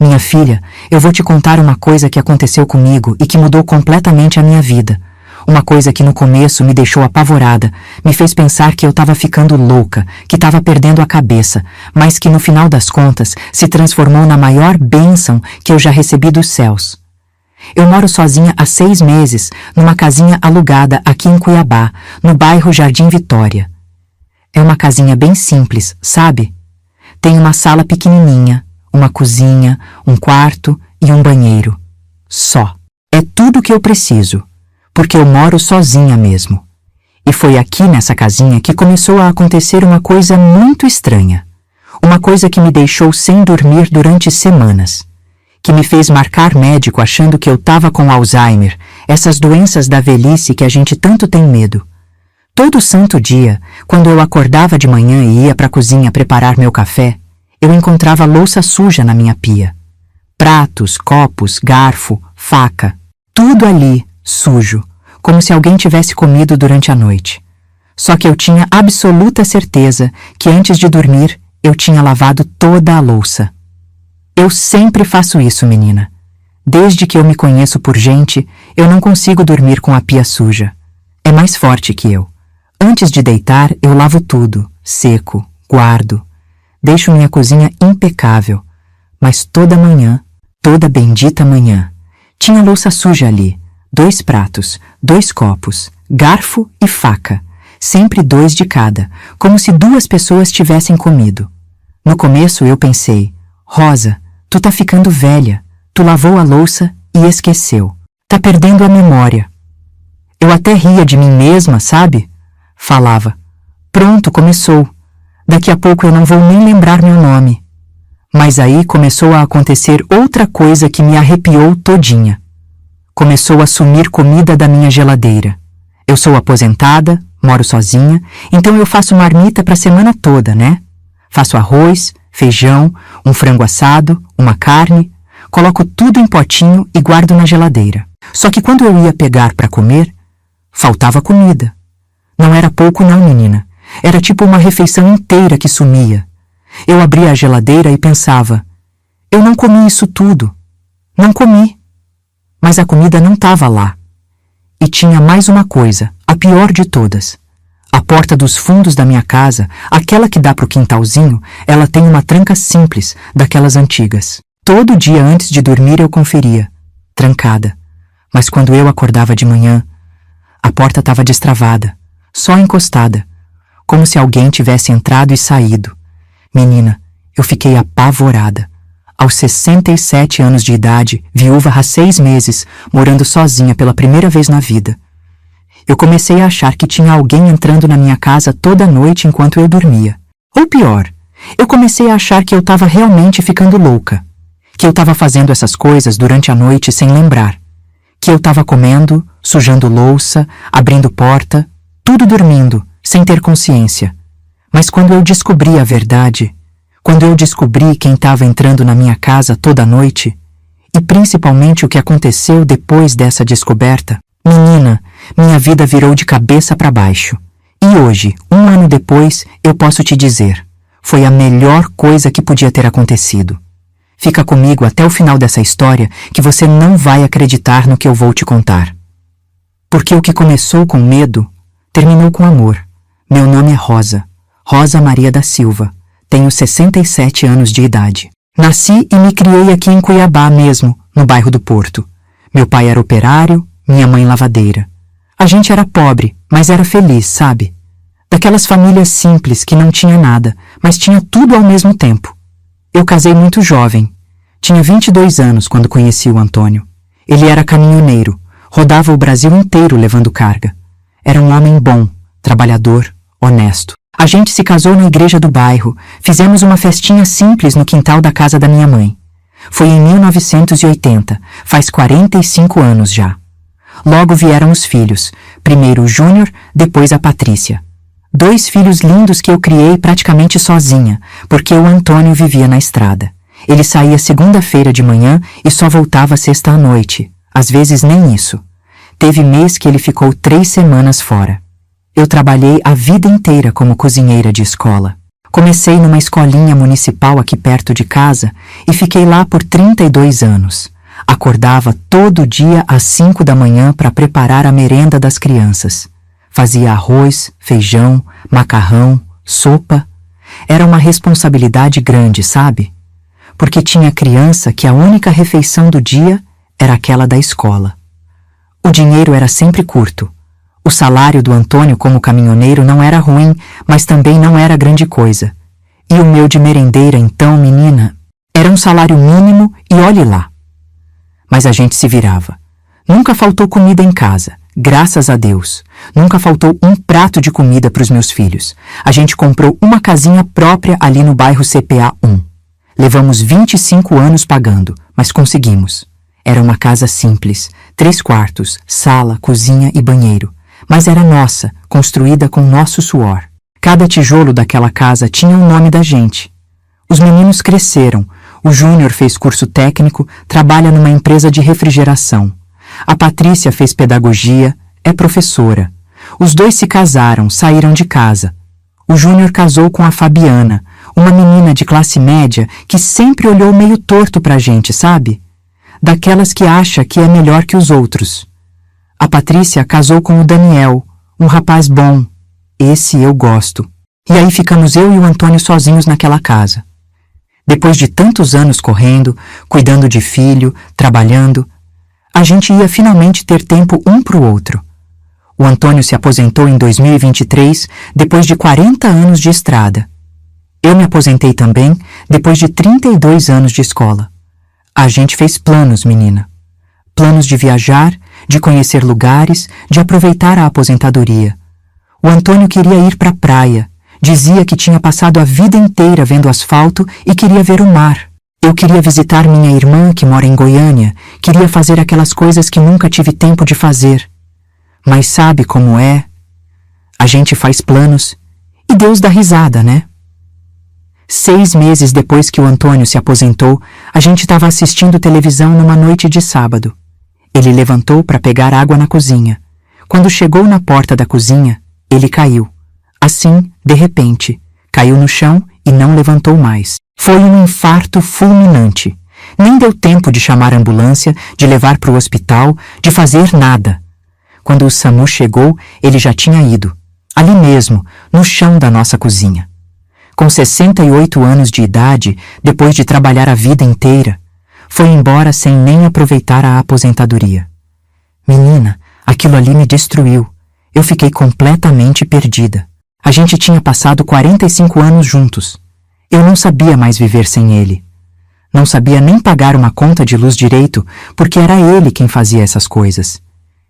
Minha filha, eu vou te contar uma coisa que aconteceu comigo e que mudou completamente a minha vida. Uma coisa que no começo me deixou apavorada, me fez pensar que eu estava ficando louca, que estava perdendo a cabeça, mas que no final das contas se transformou na maior bênção que eu já recebi dos céus. Eu moro sozinha há 6 meses, numa casinha alugada aqui em Cuiabá, no bairro Jardim Vitória. É uma casinha bem simples, sabe? Tem uma sala pequenininha, uma cozinha, um quarto e um banheiro. Só. É tudo que eu preciso, porque eu moro sozinha mesmo. E foi aqui nessa casinha que começou a acontecer uma coisa muito estranha. Uma coisa que me deixou sem dormir durante semanas. Que me fez marcar médico achando que eu estava com Alzheimer, essas doenças da velhice que a gente tanto tem medo. Todo santo dia, quando eu acordava de manhã e ia para a cozinha preparar meu café, eu encontrava louça suja na minha pia. Pratos, copos, garfo, faca, tudo ali, sujo, como se alguém tivesse comido durante a noite. Só que eu tinha absoluta certeza que antes de dormir, eu tinha lavado toda a louça. Eu sempre faço isso, menina. Desde que eu me conheço por gente, eu não consigo dormir com a pia suja. É mais forte que eu. Antes de deitar, eu lavo tudo, seco, guardo. Deixo minha cozinha impecável. Mas toda manhã, toda bendita manhã, tinha louça suja ali. 2 pratos, 2 copos, garfo e faca. Sempre 2 de cada, como se 2 pessoas tivessem comido. No começo eu pensei, Rosa, tu tá ficando velha. Tu lavou a louça e esqueceu. Tá perdendo a memória. Eu até ria de mim mesma, sabe? Falava, pronto, começou. Daqui a pouco eu não vou nem lembrar meu nome. Mas aí começou a acontecer outra coisa que me arrepiou todinha. Começou a sumir comida da minha geladeira. Eu sou aposentada, moro sozinha, então eu faço marmita para a semana toda, né? Faço arroz, feijão, um frango assado, uma carne, coloco tudo em potinho e guardo na geladeira. Só que quando eu ia pegar para comer, faltava comida. Não era pouco não, menina. Era tipo uma refeição inteira que sumia. Eu abria a geladeira e pensava, eu não comi isso tudo. Não comi. Mas a comida não estava lá. E tinha mais uma coisa, a pior de todas. A porta dos fundos da minha casa, aquela que dá pro quintalzinho, ela tem uma tranca simples, daquelas antigas. Todo dia antes de dormir eu conferia. Trancada. Mas quando eu acordava de manhã, a porta estava destravada, só encostada, como se alguém tivesse entrado e saído. Menina, eu fiquei apavorada. Aos 67 anos de idade, viúva há 6 meses, morando sozinha pela primeira vez na vida. Eu comecei a achar que tinha alguém entrando na minha casa toda noite enquanto eu dormia. Ou pior, eu comecei a achar que eu estava realmente ficando louca. Que eu estava fazendo essas coisas durante a noite sem lembrar. Que eu estava comendo, sujando louça, abrindo porta, tudo dormindo, sem ter consciência. Mas quando eu descobri a verdade, quando eu descobri quem estava entrando na minha casa toda noite, e principalmente o que aconteceu depois dessa descoberta, menina, minha vida virou de cabeça para baixo. E hoje, 1 ano depois, eu posso te dizer, foi a melhor coisa que podia ter acontecido. Fica comigo até o final dessa história que você não vai acreditar no que eu vou te contar. Porque o que começou com medo, terminou com amor. Meu nome é Rosa, Rosa Maria da Silva. Tenho 67 anos de idade. Nasci e me criei aqui em Cuiabá mesmo, no bairro do Porto. Meu pai era operário, minha mãe lavadeira. A gente era pobre, mas era feliz, sabe? Daquelas famílias simples que não tinha nada, mas tinha tudo ao mesmo tempo. Eu casei muito jovem. Tinha 22 anos quando conheci o Antônio. Ele era caminhoneiro, rodava o Brasil inteiro levando carga. Era um homem bom, trabalhador, honesto. A gente se casou na igreja do bairro, fizemos uma festinha simples no quintal da casa da minha mãe. Foi em 1980, faz 45 anos já. Logo vieram os filhos, primeiro o Júnior, depois a Patrícia. 2 filhos lindos que eu criei praticamente sozinha, porque o Antônio vivia na estrada. Ele saía segunda-feira de manhã e só voltava sexta à noite, às vezes nem isso. Teve mês que ele ficou 3 semanas fora. Eu trabalhei a vida inteira como cozinheira de escola. Comecei numa escolinha municipal aqui perto de casa e fiquei lá por 32 anos. Acordava todo dia às 5 da manhã para preparar a merenda das crianças. Fazia arroz, feijão, macarrão, sopa. Era uma responsabilidade grande, sabe? Porque tinha criança que a única refeição do dia era aquela da escola. O dinheiro era sempre curto. O salário do Antônio como caminhoneiro não era ruim, mas também não era grande coisa. E o meu de merendeira, então, menina, era um salário mínimo e olhe lá. Mas a gente se virava. Nunca faltou comida em casa, graças a Deus. Nunca faltou um prato de comida para os meus filhos. A gente comprou uma casinha própria ali no bairro CPA 1. Levamos 25 anos pagando, mas conseguimos. Era uma casa simples, 3 quartos, sala, cozinha e banheiro. Mas era nossa, construída com nosso suor. Cada tijolo daquela casa tinha o nome da gente. Os meninos cresceram. O Júnior fez curso técnico, trabalha numa empresa de refrigeração. A Patrícia fez pedagogia, é professora. Os 2 se casaram, saíram de casa. O Júnior casou com a Fabiana, uma menina de classe média que sempre olhou meio torto pra gente, sabe? Daquelas que acha que é melhor que os outros. A Patrícia casou com o Daniel, um rapaz bom. Esse eu gosto. E aí ficamos eu e o Antônio sozinhos naquela casa. Depois de tantos anos correndo, cuidando de filho, trabalhando, a gente ia finalmente ter tempo um pro outro. O Antônio se aposentou em 2023, depois de 40 anos de estrada. Eu me aposentei também, depois de 32 anos de escola. A gente fez planos, menina. Planos de viajar, de conhecer lugares, de aproveitar a aposentadoria. O Antônio queria ir para a praia. Dizia que tinha passado a vida inteira vendo asfalto e queria ver o mar. Eu queria visitar minha irmã, que mora em Goiânia. Queria fazer aquelas coisas que nunca tive tempo de fazer. Mas sabe como é? A gente faz planos e Deus dá risada, né? 6 meses depois que o Antônio se aposentou, a gente estava assistindo televisão numa noite de sábado. Ele levantou para pegar água na cozinha. Quando chegou na porta da cozinha, ele caiu. Assim, de repente, caiu no chão e não levantou mais. Foi um infarto fulminante. Nem deu tempo de chamar a ambulância, de levar para o hospital, de fazer nada. Quando o SAMU chegou, ele já tinha ido. Ali mesmo, no chão da nossa cozinha. Com 68 anos de idade, depois de trabalhar a vida inteira, foi embora sem nem aproveitar a aposentadoria. Menina, aquilo ali me destruiu. Eu fiquei completamente perdida. A gente tinha passado 45 anos juntos. Eu não sabia mais viver sem ele. Não sabia nem pagar uma conta de luz direito, porque era ele quem fazia essas coisas.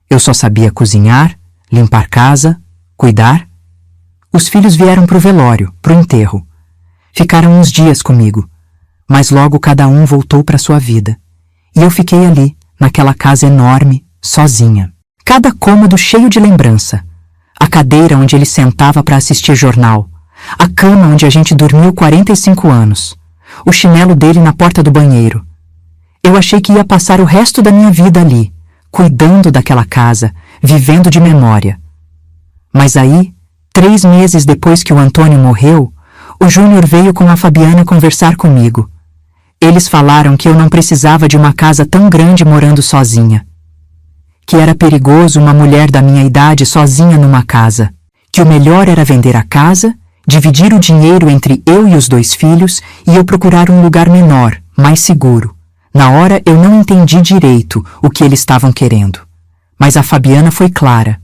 Eu só sabia cozinhar, limpar casa, cuidar. Os filhos vieram pro velório, pro enterro. Ficaram uns dias comigo, mas logo cada um voltou para sua vida. E eu fiquei ali, naquela casa enorme, sozinha. Cada cômodo cheio de lembrança. A cadeira onde ele sentava para assistir jornal. A cama onde a gente dormiu 45 anos. O chinelo dele na porta do banheiro. Eu achei que ia passar o resto da minha vida ali, cuidando daquela casa, vivendo de memória. Mas aí, 3 meses depois que o Antônio morreu, o Júnior veio com a Fabiana conversar comigo. Eles falaram que eu não precisava de uma casa tão grande morando sozinha. Que era perigoso uma mulher da minha idade sozinha numa casa. Que o melhor era vender a casa, dividir o dinheiro entre eu e os 2 filhos e eu procurar um lugar menor, mais seguro. Na hora eu não entendi direito o que eles estavam querendo. Mas a Fabiana foi clara.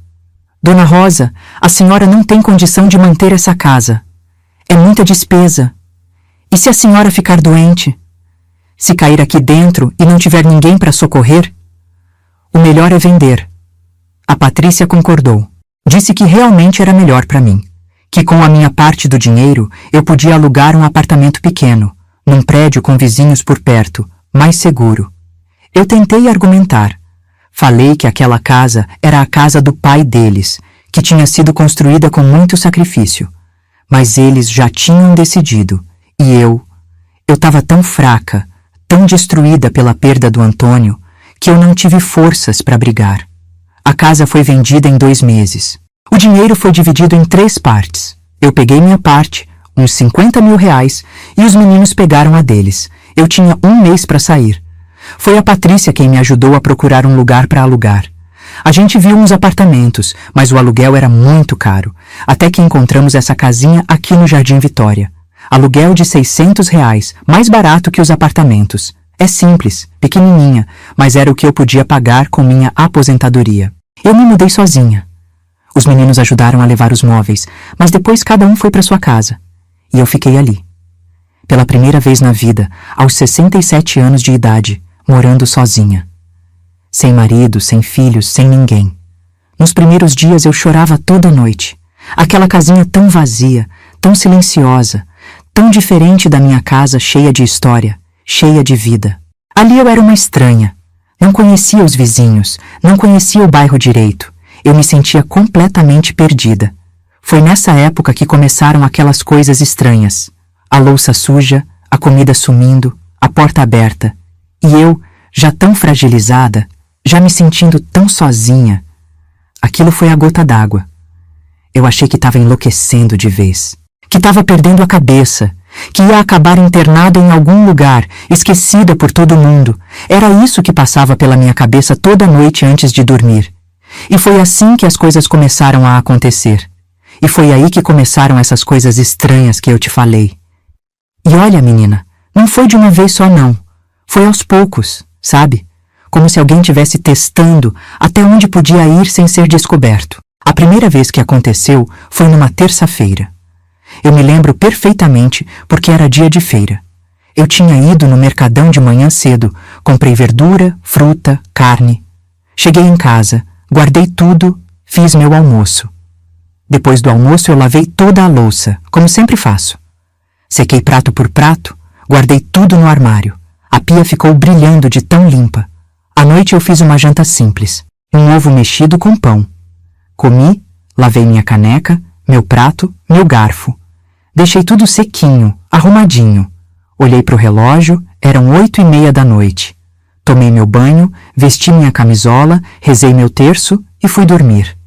Dona Rosa, a senhora não tem condição de manter essa casa. É muita despesa. E se a senhora ficar doente? Se cair aqui dentro e não tiver ninguém para socorrer? O melhor é vender. A Patrícia concordou. Disse que realmente era melhor para mim. Que com a minha parte do dinheiro eu podia alugar um apartamento pequeno, num prédio com vizinhos por perto, mais seguro. Eu tentei argumentar. Falei que aquela casa era a casa do pai deles, que tinha sido construída com muito sacrifício. Mas eles já tinham decidido. E eu estava tão fraca, tão destruída pela perda do Antônio, que eu não tive forças para brigar. A casa foi vendida em 2 meses. O dinheiro foi dividido em 3 partes. Eu peguei minha parte, uns 50 mil reais, e os meninos pegaram a deles. Eu tinha um mês para sair. Foi a Patrícia quem me ajudou a procurar um lugar para alugar. A gente viu uns apartamentos, mas o aluguel era muito caro, até que encontramos essa casinha aqui no Jardim Vitória. Aluguel de 600 reais, mais barato que os apartamentos. É simples, pequenininha, mas era o que eu podia pagar com minha aposentadoria. Eu me mudei sozinha. Os meninos ajudaram a levar os móveis, mas depois cada um foi para sua casa. E eu fiquei ali. Pela primeira vez na vida, aos 67 anos de idade, morando sozinha. Sem marido, sem filhos, sem ninguém. Nos primeiros dias eu chorava toda noite. Aquela casinha tão vazia, tão silenciosa, tão diferente da minha casa cheia de história, cheia de vida. Ali eu era uma estranha. Não conhecia os vizinhos, não conhecia o bairro direito. Eu me sentia completamente perdida. Foi nessa época que começaram aquelas coisas estranhas. A louça suja, a comida sumindo, a porta aberta. E eu, já tão fragilizada, já me sentindo tão sozinha. Aquilo foi a gota d'água. Eu achei que estava enlouquecendo de vez. Que estava perdendo a cabeça. Que ia acabar internada em algum lugar, esquecida por todo mundo. Era isso que passava pela minha cabeça toda noite antes de dormir. E foi assim que as coisas começaram a acontecer. E foi aí que começaram essas coisas estranhas que eu te falei. E olha, menina, não foi de uma vez só não. Foi aos poucos, sabe? Como se alguém estivesse testando até onde podia ir sem ser descoberto. A primeira vez que aconteceu foi numa terça-feira. Eu me lembro perfeitamente porque era dia de feira. Eu tinha ido no mercadão de manhã cedo, comprei verdura, fruta, carne. Cheguei em casa, guardei tudo, fiz meu almoço. Depois do almoço eu lavei toda a louça, como sempre faço. Sequei prato por prato, guardei tudo no armário. A pia ficou brilhando de tão limpa. À noite eu fiz uma janta simples, um ovo mexido com pão. Comi, lavei minha caneca, meu prato, meu garfo. Deixei tudo sequinho, arrumadinho. Olhei para o relógio, eram 8:30 da noite. Tomei meu banho, vesti minha camisola, rezei meu terço e fui dormir.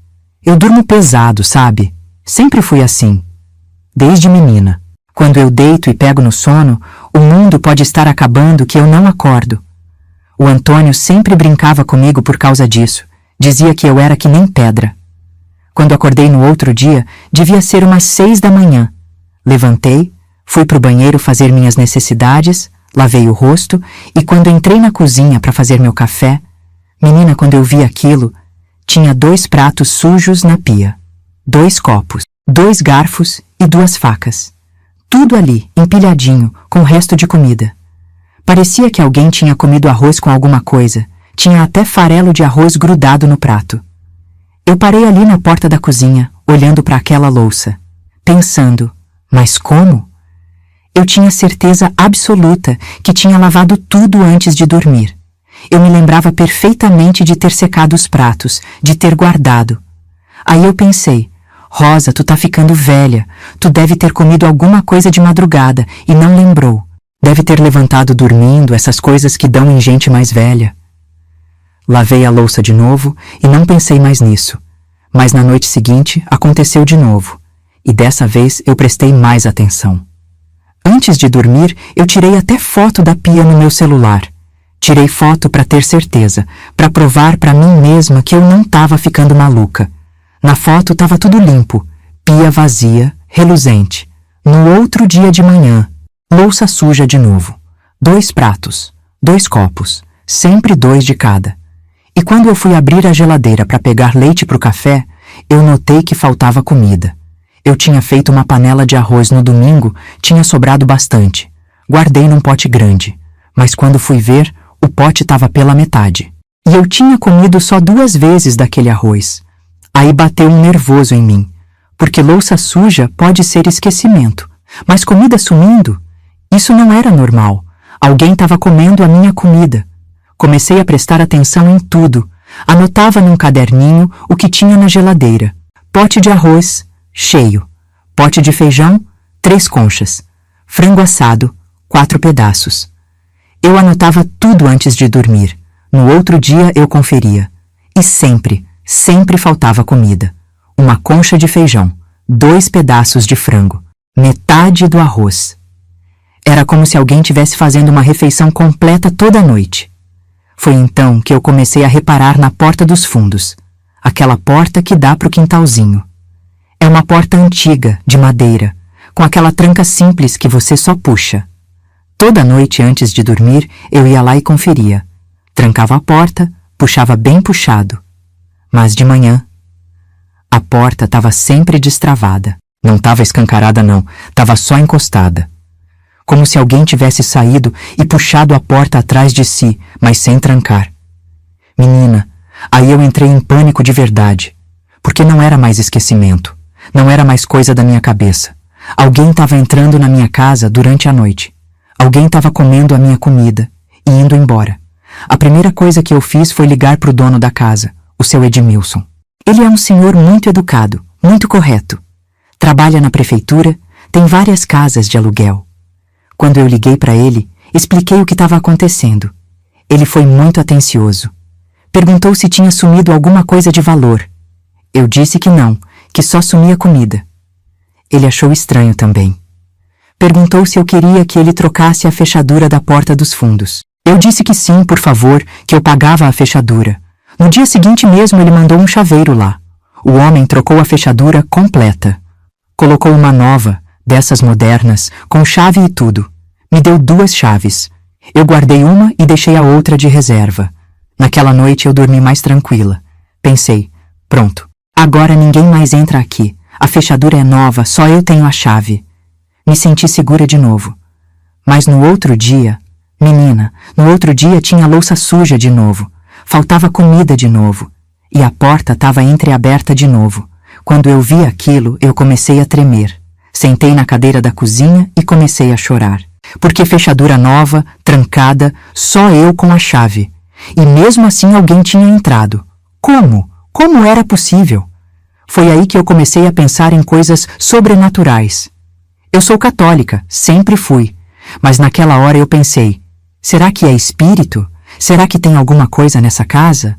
Eu durmo pesado, sabe? Sempre fui assim. Desde menina. Quando eu deito e pego no sono, o mundo pode estar acabando que eu não acordo. O Antônio sempre brincava comigo por causa disso. Dizia que eu era que nem pedra. Quando acordei no outro dia, devia ser umas 6 da manhã. Levantei, fui pro banheiro fazer minhas necessidades, lavei o rosto e quando entrei na cozinha para fazer meu café, menina, quando eu vi aquilo, tinha 2 pratos sujos na pia, 2 copos, 2 garfos e 2 facas. Tudo ali, empilhadinho, com o resto de comida. Parecia que alguém tinha comido arroz com alguma coisa, tinha até farelo de arroz grudado no prato. Eu parei ali na porta da cozinha, olhando para aquela louça, pensando, mas como? Eu tinha certeza absoluta que tinha lavado tudo antes de dormir. Eu me lembrava perfeitamente de ter secado os pratos, de ter guardado. Aí eu pensei, Rosa, tu tá ficando velha, tu deve ter comido alguma coisa de madrugada e não lembrou. Deve ter levantado dormindo, essas coisas que dão em gente mais velha. Lavei a louça de novo e não pensei mais nisso. Mas na noite seguinte aconteceu de novo. E dessa vez eu prestei mais atenção. Antes de dormir, eu tirei até foto da pia no meu celular. Tirei foto para ter certeza, para provar para mim mesma que eu não estava ficando maluca. Na foto estava tudo limpo, pia vazia, reluzente. No outro dia de manhã, louça suja de novo. 2 pratos, 2 copos, sempre 2 de cada. E quando eu fui abrir a geladeira para pegar leite para o café, eu notei que faltava comida. Eu tinha feito uma panela de arroz no domingo, tinha sobrado bastante. Guardei num pote grande, mas quando fui ver, o pote estava pela metade. E eu tinha comido só 2 vezes daquele arroz. Aí bateu um nervoso em mim, porque louça suja pode ser esquecimento, mas comida sumindo? Isso não era normal. Alguém estava comendo a minha comida. Comecei a prestar atenção em tudo. Anotava num caderninho o que tinha na geladeira. Pote de arroz, cheio. Pote de feijão, 3 conchas. Frango assado, 4 pedaços. Eu anotava tudo antes de dormir. No outro dia eu conferia. E sempre faltava comida. Uma concha de feijão, 2 pedaços de frango. Metade do arroz. Era como se alguém tivesse fazendo uma refeição completa toda noite. Foi então que eu comecei a reparar na porta dos fundos, aquela porta que dá para o quintalzinho. É uma porta antiga, de madeira, com aquela tranca simples que você só puxa. Toda noite antes de dormir, eu ia lá e conferia. Trancava a porta, puxava bem puxado. Mas de manhã, a porta estava sempre destravada. Não estava escancarada não, estava só encostada. Como se alguém tivesse saído e puxado a porta atrás de si, mas sem trancar. Menina, aí eu entrei em pânico de verdade, porque não era mais esquecimento, não era mais coisa da minha cabeça. Alguém estava entrando na minha casa durante a noite. Alguém estava comendo a minha comida e indo embora. A primeira coisa que eu fiz foi ligar para o dono da casa, o seu Edmilson. Ele é um senhor muito educado, muito correto. Trabalha na prefeitura, tem várias casas de aluguel. Quando eu liguei para ele, expliquei o que estava acontecendo. Ele foi muito atencioso. Perguntou se tinha sumido alguma coisa de valor. Eu disse que não, que só sumia comida. Ele achou estranho também. Perguntou se eu queria que ele trocasse a fechadura da porta dos fundos. Eu disse que sim, por favor, que eu pagava a fechadura. No dia seguinte mesmo ele mandou um chaveiro lá. O homem trocou a fechadura completa. Colocou uma nova, dessas modernas, com chave e tudo. Me deu 2 chaves. Eu guardei uma e deixei a outra de reserva. Naquela noite eu dormi mais tranquila. Pensei, pronto, agora ninguém mais entra aqui. A fechadura é nova, só eu tenho a chave. Me senti segura de novo. Mas no outro dia, menina, no outro dia tinha louça suja de novo. Faltava comida de novo. E a porta estava entreaberta de novo. Quando eu vi aquilo, eu comecei a tremer. Sentei na cadeira da cozinha e comecei a chorar. Porque fechadura nova, trancada, só eu com a chave. E mesmo assim alguém tinha entrado. Como? Como era possível? Foi aí que eu comecei a pensar em coisas sobrenaturais. Eu sou católica, sempre fui. Mas naquela hora eu pensei, será que é espírito? Será que tem alguma coisa nessa casa?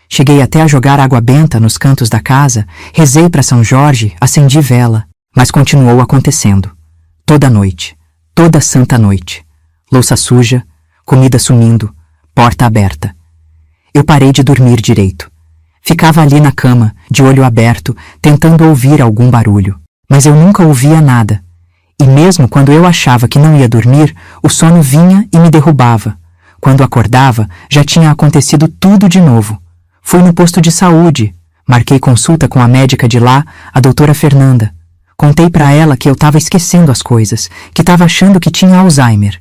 Cheguei até a jogar água benta nos cantos da casa, rezei para São Jorge, acendi vela. Mas continuou acontecendo. Toda noite. Toda santa noite. Louça suja, comida sumindo, porta aberta. Eu parei de dormir direito. Ficava ali na cama, de olho aberto, tentando ouvir algum barulho. Mas eu nunca ouvia nada. E mesmo quando eu achava que não ia dormir, o sono vinha e me derrubava. Quando acordava, já tinha acontecido tudo de novo. Fui no posto de saúde. Marquei consulta com a médica de lá, a doutora Fernanda. Contei para ela que eu estava esquecendo as coisas, que estava achando que tinha Alzheimer.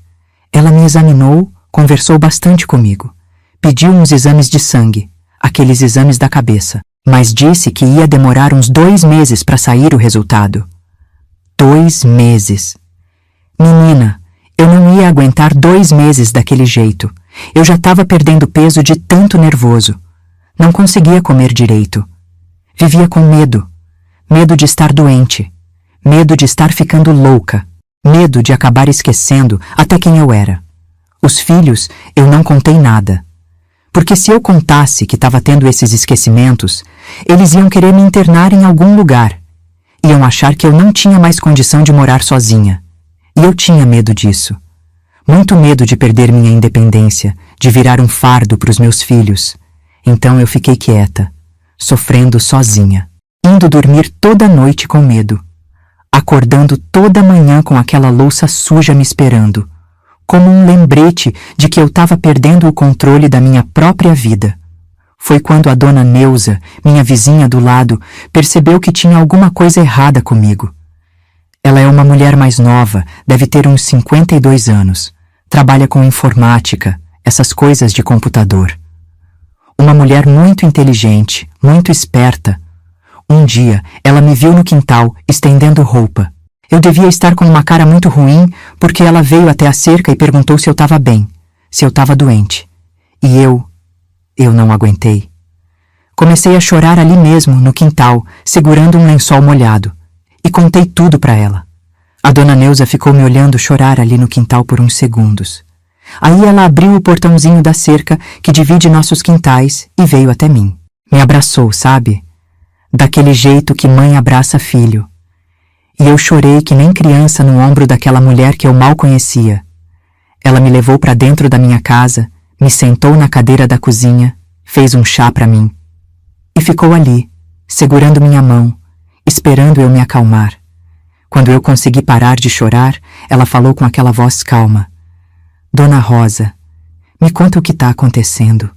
Ela me examinou, conversou bastante comigo. Pediu uns exames de sangue, aqueles exames da cabeça, mas disse que ia demorar uns 2 meses para sair o resultado. 2 meses. Menina, eu não ia aguentar 2 meses daquele jeito. Eu já estava perdendo peso de tanto nervoso. Não conseguia comer direito. Vivia com medo. Medo de estar doente. Medo de estar ficando louca. Medo de acabar esquecendo até quem eu era. Os filhos, eu não contei nada. Porque se eu contasse que estava tendo esses esquecimentos, eles iam querer me internar em algum lugar. Iam achar que eu não tinha mais condição de morar sozinha. E eu tinha medo disso. Muito medo de perder minha independência, de virar um fardo para os meus filhos. Então eu fiquei quieta, sofrendo sozinha, indo dormir toda noite com medo, acordando toda manhã com aquela louça suja me esperando, como um lembrete de que eu estava perdendo o controle da minha própria vida. Foi quando a dona Neuza, minha vizinha do lado, percebeu que tinha alguma coisa errada comigo. Ela é uma mulher mais nova, deve ter uns 52 anos. Trabalha com informática, essas coisas de computador. Uma mulher muito inteligente, muito esperta. Um dia, ela me viu no quintal, estendendo roupa. Eu devia estar com uma cara muito ruim, porque ela veio até a cerca e perguntou se eu estava bem, se eu estava doente. E eu não aguentei. Comecei a chorar ali mesmo, no quintal, segurando um lençol molhado. E contei tudo para ela. A dona Neuza ficou me olhando chorar ali no quintal por uns segundos. Aí ela abriu o portãozinho da cerca que divide nossos quintais e veio até mim. Me abraçou, sabe? Daquele jeito que mãe abraça filho. E eu chorei que nem criança no ombro daquela mulher que eu mal conhecia. Ela me levou para dentro da minha casa, me sentou na cadeira da cozinha, fez um chá para mim. E ficou ali, segurando minha mão, esperando eu me acalmar. Quando eu consegui parar de chorar, ela falou com aquela voz calma. Dona Rosa, me conta o que está acontecendo.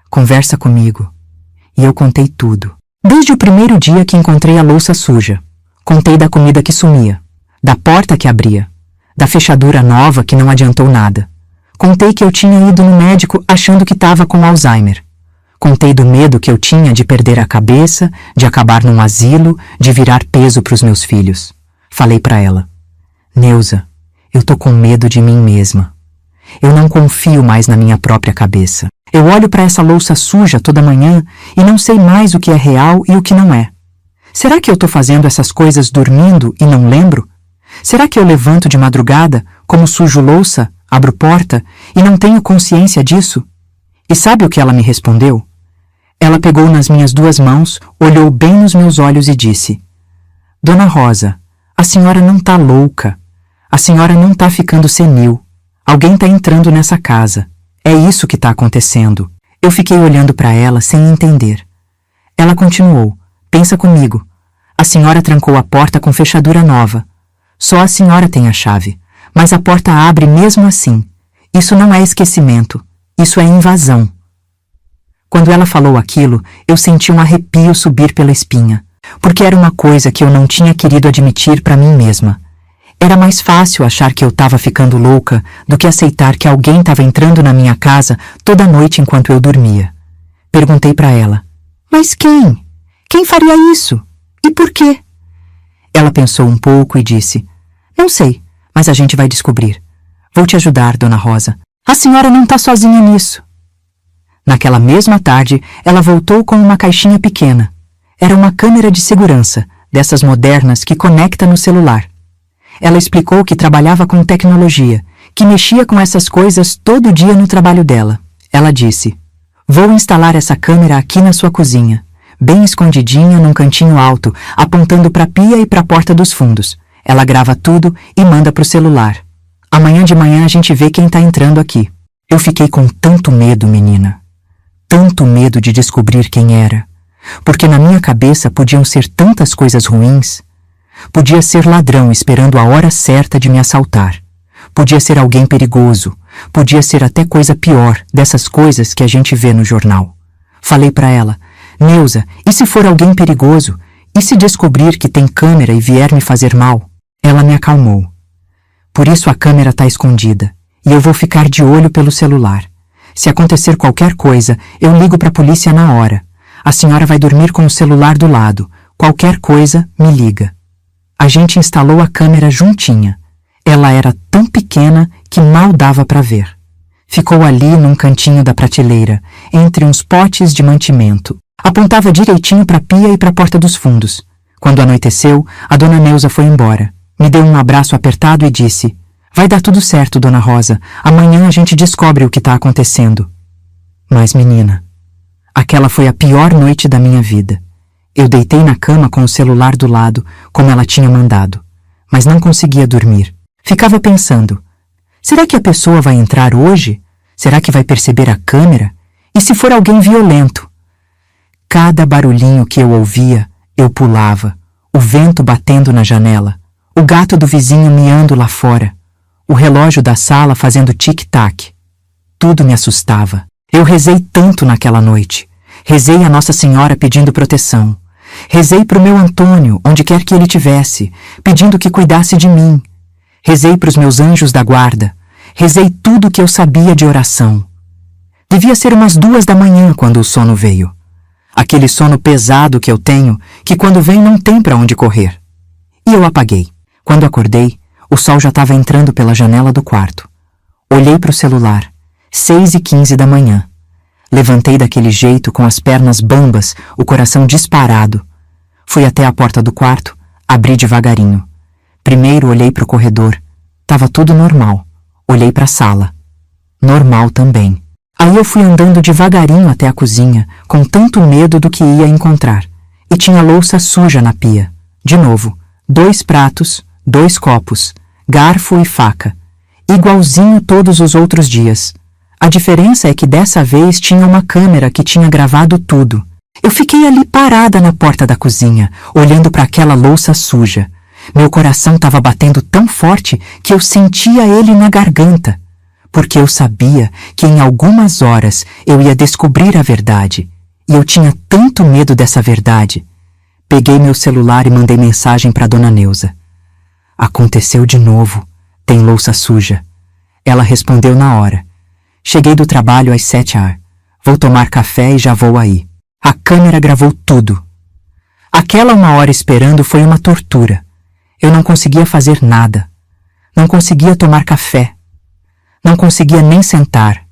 Conversa comigo. E eu contei tudo. Desde o primeiro dia que encontrei a louça suja. Contei da comida que sumia, da porta que abria, da fechadura nova que não adiantou nada. Contei que eu tinha ido no médico achando que estava com Alzheimer. Contei do medo que eu tinha de perder a cabeça, de acabar num asilo, de virar peso para os meus filhos. Falei para ela, Neuza, eu tô com medo de mim mesma. Eu não confio mais na minha própria cabeça. Eu olho para essa louça suja toda manhã e não sei mais o que é real e o que não é. Será que eu tô fazendo essas coisas dormindo e não lembro? Será que eu levanto de madrugada, como sujo louça, abro porta e não tenho consciência disso? E sabe o que ela me respondeu? Ela pegou nas minhas 2 mãos, olhou bem nos meus olhos e disse, Dona Rosa, a senhora não tá louca. A senhora não tá ficando senil. Alguém tá entrando nessa casa. É isso que tá acontecendo. Eu fiquei olhando para ela sem entender. Ela continuou. Pensa comigo. A senhora trancou a porta com fechadura nova. Só a senhora tem a chave. Mas a porta abre mesmo assim. Isso não é esquecimento. Isso é invasão. Quando ela falou aquilo, eu senti um arrepio subir pela espinha. Porque era uma coisa que eu não tinha querido admitir para mim mesma. Era mais fácil achar que eu estava ficando louca do que aceitar que alguém estava entrando na minha casa toda noite enquanto eu dormia. Perguntei para ela, mas quem? Quem faria isso? E por quê? Ela pensou um pouco e disse, não sei, mas a gente vai descobrir. Vou te ajudar, Dona Rosa. A senhora não está sozinha nisso. Naquela mesma tarde, ela voltou com uma caixinha pequena. Era uma câmera de segurança, dessas modernas que conecta no celular. Ela explicou que trabalhava com tecnologia, que mexia com essas coisas todo dia no trabalho dela. Ela disse, vou instalar essa câmera aqui na sua cozinha, bem escondidinha num cantinho alto, apontando para a pia e para a porta dos fundos. Ela grava tudo e manda para o celular. Amanhã de manhã a gente vê quem está entrando aqui. Eu fiquei com tanto medo, menina. Tanto medo de descobrir quem era. Porque na minha cabeça podiam ser tantas coisas ruins. Podia ser ladrão esperando a hora certa de me assaltar. Podia ser alguém perigoso. Podia ser até coisa pior dessas coisas que a gente vê no jornal. Falei para ela, Neuza, e se for alguém perigoso? E se descobrir que tem câmera e vier me fazer mal? Ela me acalmou. Por isso a câmera está escondida. E eu vou ficar de olho pelo celular. Se acontecer qualquer coisa, eu ligo para a polícia na hora. A senhora vai dormir com o celular do lado. Qualquer coisa, me liga. A gente instalou a câmera juntinha. Ela era tão pequena que mal dava para ver. Ficou ali num cantinho da prateleira, entre uns potes de mantimento. Apontava direitinho para a pia e para a porta dos fundos. Quando anoiteceu, a dona Neuza foi embora. Me deu um abraço apertado e disse, vai dar tudo certo, Dona Rosa. Amanhã a gente descobre o que está acontecendo. Mas, menina, aquela foi a pior noite da minha vida. Eu deitei na cama com o celular do lado, como ela tinha mandado. Mas não conseguia dormir. Ficava pensando, será que a pessoa vai entrar hoje? Será que vai perceber a câmera? E se for alguém violento? Cada barulhinho que eu ouvia, eu pulava. O vento batendo na janela. O gato do vizinho miando lá fora. O relógio da sala fazendo tic-tac. Tudo me assustava. Eu rezei tanto naquela noite. Rezei a Nossa Senhora pedindo proteção. Rezei para o meu Antônio, onde quer que ele tivesse, pedindo que cuidasse de mim. Rezei para os meus anjos da guarda. Rezei tudo o que eu sabia de oração. Devia ser umas 2 da manhã quando o sono veio. Aquele sono pesado que eu tenho, que quando vem não tem para onde correr. E eu apaguei. Quando acordei, o sol já estava entrando pela janela do quarto. Olhei para o celular. 6h15 da manhã. Levantei daquele jeito, com as pernas bambas, o coração disparado. Fui até a porta do quarto, abri devagarinho. Primeiro olhei para o corredor. Tava tudo normal. Olhei para a sala. Normal também. Aí eu fui andando devagarinho até a cozinha, com tanto medo do que ia encontrar. E tinha louça suja na pia. De novo, 2 pratos, 2 copos, garfo e faca, igualzinho todos os outros dias. A diferença é que dessa vez tinha uma câmera que tinha gravado tudo. Eu fiquei ali parada na porta da cozinha, olhando para aquela louça suja. Meu coração estava batendo tão forte que eu sentia ele na garganta, porque eu sabia que em algumas horas eu ia descobrir a verdade, e eu tinha tanto medo dessa verdade. Peguei meu celular e mandei mensagem para Dona Neuza. Aconteceu de novo. Tem louça suja. Ela respondeu na hora. Cheguei do trabalho às 7h. Vou tomar café e já vou aí. A câmera gravou tudo. Aquela 1 hora esperando foi uma tortura. Eu não conseguia fazer nada. Não conseguia tomar café. Não conseguia nem sentar.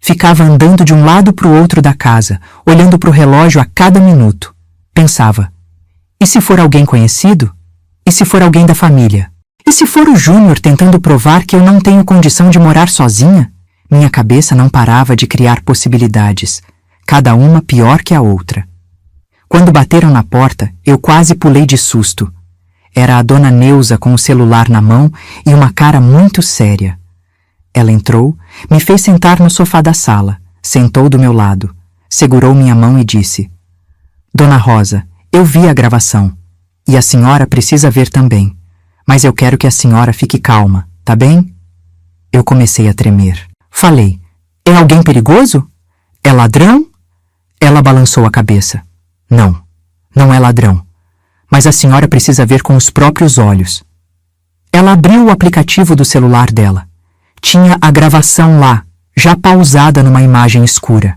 Ficava andando de um lado para o outro da casa, olhando para o relógio a cada minuto. Pensava, e se for alguém conhecido? E se for alguém da família? E se for o Júnior tentando provar que eu não tenho condição de morar sozinha? Minha cabeça não parava de criar possibilidades, cada uma pior que a outra. Quando bateram na porta, eu quase pulei de susto. Era a Dona Neuza com o celular na mão e uma cara muito séria. Ela entrou, me fez sentar no sofá da sala, sentou do meu lado, segurou minha mão e disse: Dona Rosa, eu vi a gravação, e a senhora precisa ver também, mas eu quero que a senhora fique calma, tá bem? Eu comecei a tremer. Falei: é alguém perigoso? É ladrão? Ela balançou a cabeça. Não, não é ladrão, mas a senhora precisa ver com os próprios olhos. Ela abriu o aplicativo do celular dela. Tinha a gravação lá, já pausada numa imagem escura.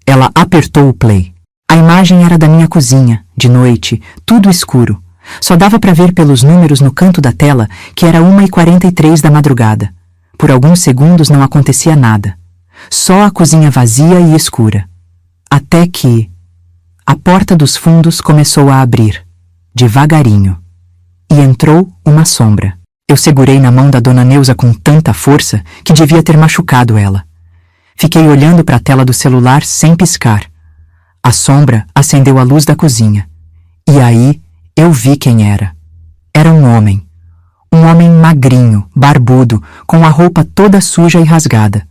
Ela apertou o play. A imagem era da minha cozinha, de noite, tudo escuro. Só dava para ver pelos números no canto da tela que era 1h43 da madrugada. Por alguns segundos não acontecia nada. Só a cozinha vazia e escura. Até que a porta dos fundos começou a abrir, devagarinho, e entrou uma sombra. Eu segurei na mão da Dona Neuza com tanta força que devia ter machucado ela. Fiquei olhando para a tela do celular sem piscar. A sombra acendeu a luz da cozinha. E aí eu vi quem era. Era um homem. Um homem magrinho, barbudo, com a roupa toda suja e rasgada.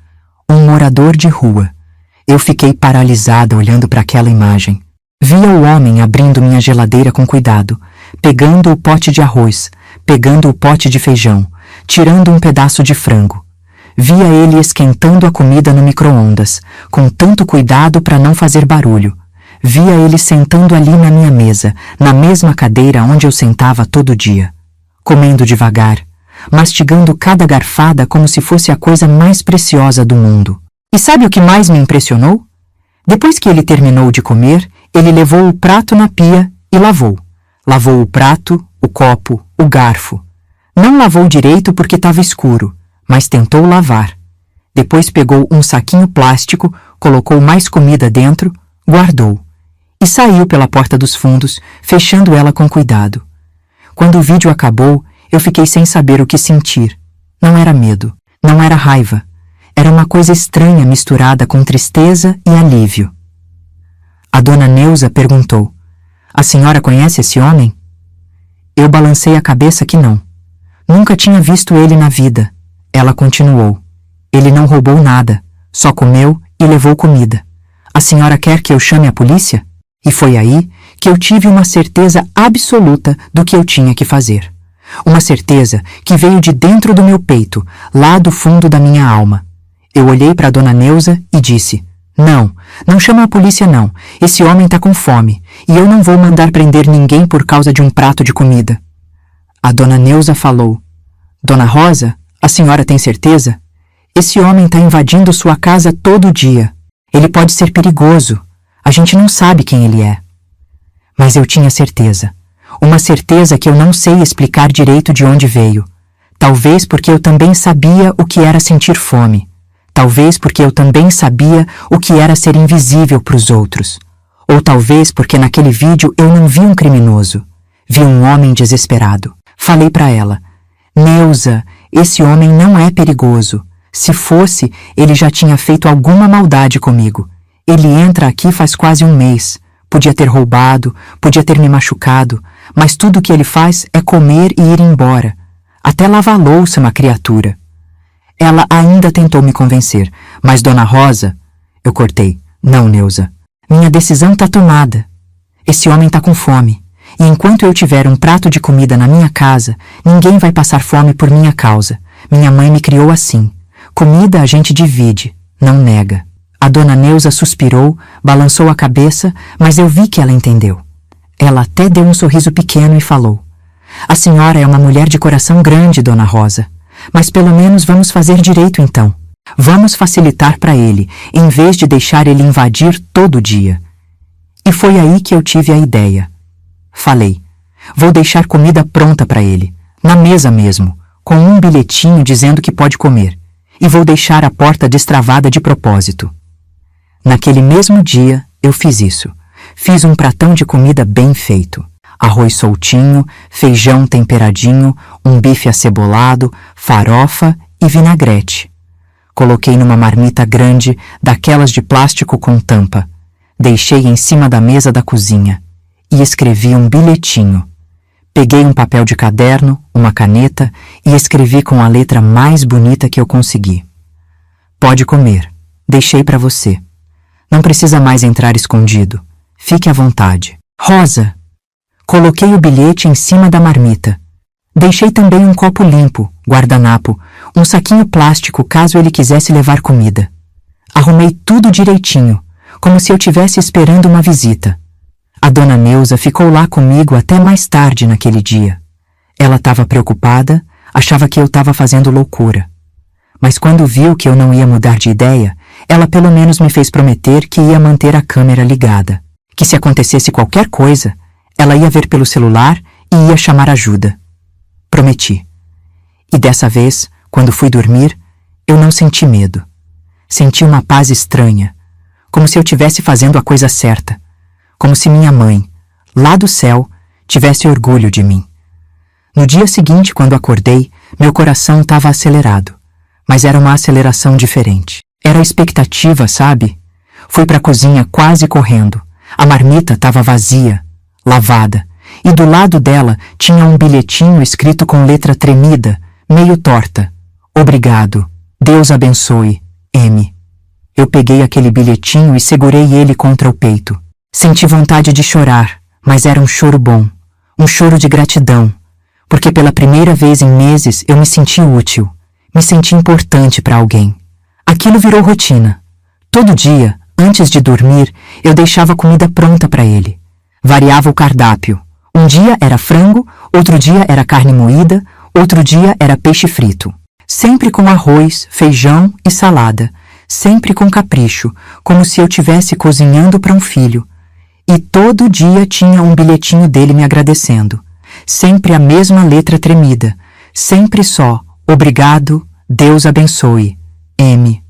Um morador de rua. Eu fiquei paralisada olhando para aquela imagem. Via o homem abrindo minha geladeira com cuidado, pegando o pote de arroz, pegando o pote de feijão, tirando um pedaço de frango. Via ele esquentando a comida no micro-ondas, com tanto cuidado para não fazer barulho. Via ele sentando ali na minha mesa, na mesma cadeira onde eu sentava todo dia, comendo devagar, mastigando cada garfada como se fosse a coisa mais preciosa do mundo. E sabe o que mais me impressionou? Depois que ele terminou de comer, ele levou o prato na pia e lavou. Lavou o prato, o copo, o garfo. Não lavou direito porque estava escuro, mas tentou lavar. Depois pegou um saquinho plástico, colocou mais comida dentro, guardou. E saiu pela porta dos fundos, fechando ela com cuidado. Quando o vídeo acabou, eu fiquei sem saber o que sentir. Não era medo, não era raiva. Era uma coisa estranha misturada com tristeza e alívio. A Dona Neuza perguntou: a senhora conhece esse homem? Eu balancei a cabeça que não. Nunca tinha visto ele na vida. Ela continuou: ele não roubou nada, só comeu e levou comida. A senhora quer que eu chame a polícia? E foi aí que eu tive uma certeza absoluta do que eu tinha que fazer. Uma certeza que veio de dentro do meu peito, lá do fundo da minha alma. Eu olhei para a Dona Neuza e disse: não, não chama a polícia não. Esse homem está com fome e eu não vou mandar prender ninguém por causa de um prato de comida. A Dona Neuza falou: Dona Rosa, a senhora tem certeza? Esse homem está invadindo sua casa todo dia. Ele pode ser perigoso. A gente não sabe quem ele é. Mas eu tinha certeza. Uma certeza que eu não sei explicar direito de onde veio. Talvez porque eu também sabia o que era sentir fome. Talvez porque eu também sabia o que era ser invisível para os outros. Ou talvez porque naquele vídeo eu não vi um criminoso. Vi um homem desesperado. Falei para ela: Neuza, esse homem não é perigoso. Se fosse, ele já tinha feito alguma maldade comigo. Ele entra aqui faz quase um mês. Podia ter roubado, podia ter me machucado, mas tudo o que ele faz é comer e ir embora. Até lava a louça, uma criatura. Ela ainda tentou me convencer, mas Dona Rosa... Eu cortei. Não, Neuza. Minha decisão tá tomada. Esse homem tá com fome. E enquanto eu tiver um prato de comida na minha casa, ninguém vai passar fome por minha causa. Minha mãe me criou assim. Comida a gente divide, não nega. A Dona Neuza suspirou, balançou a cabeça, mas eu vi que ela entendeu. Ela até deu um sorriso pequeno e falou: A senhora é uma mulher de coração grande, Dona Rosa. Mas pelo menos vamos fazer direito então. Vamos facilitar para ele, em vez de deixar ele invadir todo dia. E foi aí que eu tive a ideia. Falei: Vou deixar comida pronta para ele, na mesa mesmo, com um bilhetinho dizendo que pode comer. E vou deixar a porta destravada de propósito. Naquele mesmo dia, eu fiz isso. Fiz um pratão de comida bem feito. Arroz soltinho, feijão temperadinho, um bife acebolado, farofa e vinagrete. Coloquei numa marmita grande, daquelas de plástico com tampa. Deixei em cima da mesa da cozinha. E escrevi um bilhetinho. Peguei um papel de caderno, uma caneta e escrevi com a letra mais bonita que eu consegui. Pode comer. Deixei para você. Não precisa mais entrar escondido. Fique à vontade. Rosa! Coloquei o bilhete em cima da marmita. Deixei também um copo limpo, guardanapo, um saquinho plástico caso ele quisesse levar comida. Arrumei tudo direitinho, como se eu estivesse esperando uma visita. A Dona Neuza ficou lá comigo até mais tarde naquele dia. Ela estava preocupada, achava que eu estava fazendo loucura. Mas quando viu que eu não ia mudar de ideia, ela pelo menos me fez prometer que ia manter a câmera ligada. Que se acontecesse qualquer coisa, ela ia ver pelo celular e ia chamar ajuda. Prometi. E dessa vez, quando fui dormir, eu não senti medo. Senti uma paz estranha, como se eu estivesse fazendo a coisa certa. Como se minha mãe, lá do céu, tivesse orgulho de mim. No dia seguinte, quando acordei, meu coração estava acelerado. Mas era uma aceleração diferente. Era a expectativa, sabe? Fui para a cozinha quase correndo. A marmita estava vazia, lavada, e do lado dela tinha um bilhetinho escrito com letra tremida, meio torta. Obrigado. Deus abençoe. M. Eu peguei aquele bilhetinho e segurei ele contra o peito. Senti vontade de chorar, mas era um choro bom. Um choro de gratidão. Porque pela primeira vez em meses eu me senti útil. Me senti importante para alguém. Aquilo virou rotina. Todo dia, antes de dormir, eu deixava comida pronta para ele. Variava o cardápio. Um dia era frango, outro dia era carne moída, outro dia era peixe frito. Sempre com arroz, feijão e salada. Sempre com capricho, como se eu estivesse cozinhando para um filho. E todo dia tinha um bilhetinho dele me agradecendo. Sempre a mesma letra tremida. Sempre só: obrigado, Deus abençoe. M.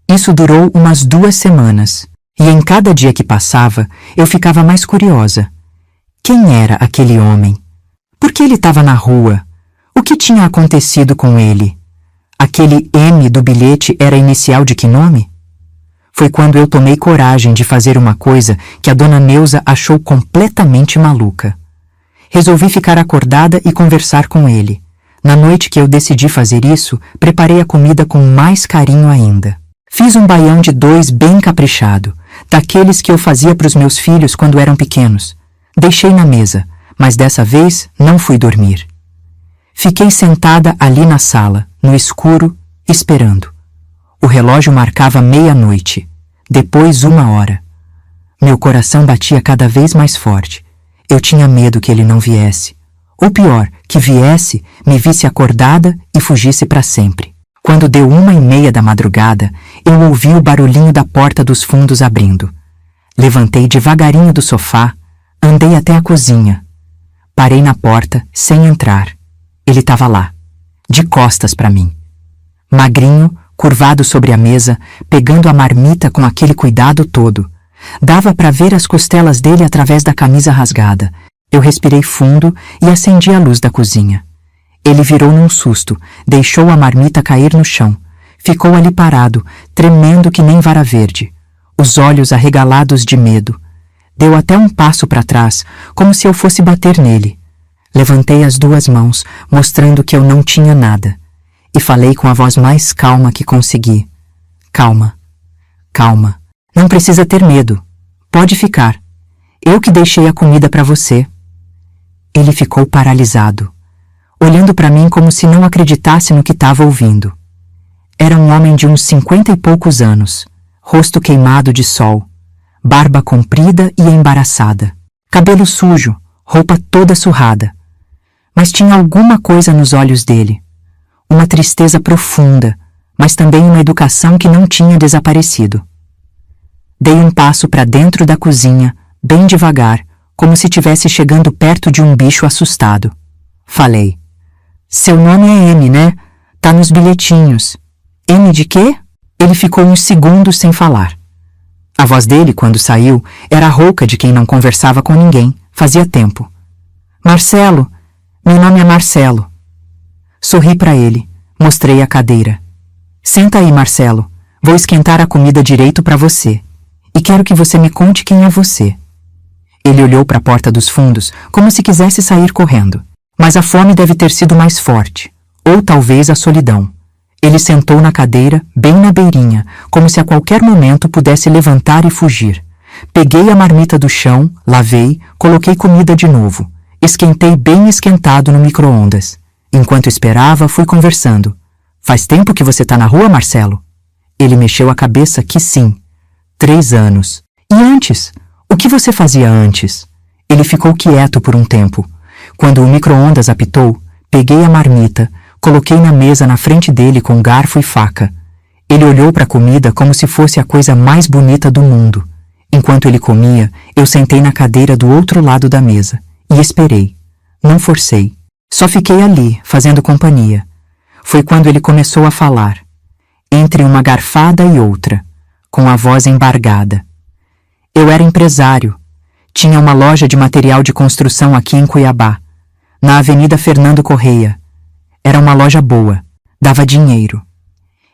Isso durou umas 2 semanas. E em cada dia que passava, eu ficava mais curiosa. Quem era aquele homem? Por que ele estava na rua? O que tinha acontecido com ele? Aquele M do bilhete era inicial de que nome? Foi quando eu tomei coragem de fazer uma coisa que a Dona Neuza achou completamente maluca. Resolvi ficar acordada e conversar com ele. Na noite que eu decidi fazer isso, preparei a comida com mais carinho ainda. Fiz um baião de 2 bem caprichado, daqueles que eu fazia para os meus filhos quando eram pequenos. Deixei na mesa, mas dessa vez não fui dormir. Fiquei sentada ali na sala, no escuro, esperando. O relógio marcava 00:30, depois 1h. Meu coração batia cada vez mais forte. Eu tinha medo que ele não viesse. Ou pior, que viesse, me visse acordada e fugisse para sempre. Quando deu 1h30 da madrugada, eu ouvi o barulhinho da porta dos fundos abrindo. Levantei devagarinho do sofá, andei até a cozinha. Parei na porta, sem entrar. Ele estava lá, de costas para mim. Magrinho, curvado sobre a mesa, pegando a marmita com aquele cuidado todo. Dava para ver as costelas dele através da camisa rasgada. Eu respirei fundo e acendi a luz da cozinha. Ele virou num susto, deixou a marmita cair no chão. Ficou ali parado, tremendo que nem vara verde, os olhos arregalados de medo. Deu até um passo para trás, como se eu fosse bater nele. Levantei as duas mãos, mostrando que eu não tinha nada, e falei com a voz mais calma que consegui. Calma, calma. Não precisa ter medo. Pode ficar. Eu que deixei a comida para você. Ele ficou paralisado, olhando para mim como se não acreditasse no que estava ouvindo. Era um homem de uns 50 e poucos anos, rosto queimado de sol, barba comprida e embaraçada, cabelo sujo, roupa toda surrada. Mas tinha alguma coisa nos olhos dele, uma tristeza profunda, mas também uma educação que não tinha desaparecido. Dei um passo para dentro da cozinha, bem devagar, como se estivesse chegando perto de um bicho assustado. Falei: "Seu nome é M, né? Tá nos bilhetinhos." "M de quê?" Ele ficou uns segundos sem falar. A voz dele, quando saiu, era rouca de quem não conversava com ninguém, fazia tempo. "Marcelo, meu nome é Marcelo." Sorri para ele, mostrei a cadeira. "Senta aí, Marcelo, vou esquentar a comida direito para você. E quero que você me conte quem é você." Ele olhou para a porta dos fundos, como se quisesse sair correndo. Mas a fome deve ter sido mais forte, ou talvez a solidão. Ele sentou na cadeira, bem na beirinha, como se a qualquer momento pudesse levantar e fugir. Peguei a marmita do chão, lavei, coloquei comida de novo. Esquentei bem esquentado no micro-ondas. Enquanto esperava, fui conversando. "Faz tempo que você tá na rua, Marcelo?" Ele mexeu a cabeça que sim. 3 anos. "E antes? O que você fazia antes?" Ele ficou quieto por um tempo. Quando o micro-ondas apitou, peguei a marmita, coloquei na mesa na frente dele com garfo e faca. Ele olhou para a comida como se fosse a coisa mais bonita do mundo. Enquanto ele comia, eu sentei na cadeira do outro lado da mesa e esperei. Não forcei. Só fiquei ali, fazendo companhia. Foi quando ele começou a falar, entre uma garfada e outra, com a voz embargada. Eu era empresário. Tinha uma loja de material de construção aqui em Cuiabá, na Avenida Fernando Correia. Era uma loja boa, dava dinheiro.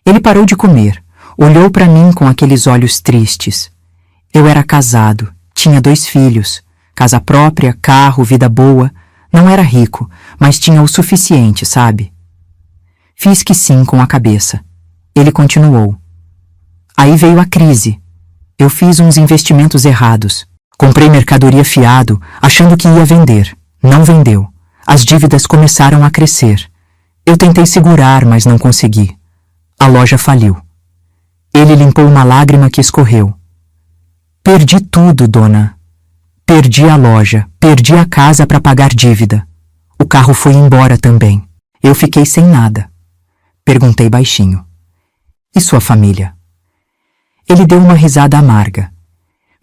Ele parou de comer, olhou para mim com aqueles olhos tristes. Eu era casado, tinha 2 filhos, casa própria, carro, vida boa. Não era rico, mas tinha o suficiente, sabe? Fiz que sim com a cabeça. Ele continuou. Aí veio a crise. Eu fiz uns investimentos errados. Comprei mercadoria fiado, achando que ia vender. Não vendeu. As dívidas começaram a crescer. Eu tentei segurar, mas não consegui. A loja faliu. Ele limpou uma lágrima que escorreu. "Perdi tudo, dona. Perdi a loja, perdi a casa para pagar dívida. O carro foi embora também. Eu fiquei sem nada." Perguntei baixinho. "E sua família?" Ele deu uma risada amarga.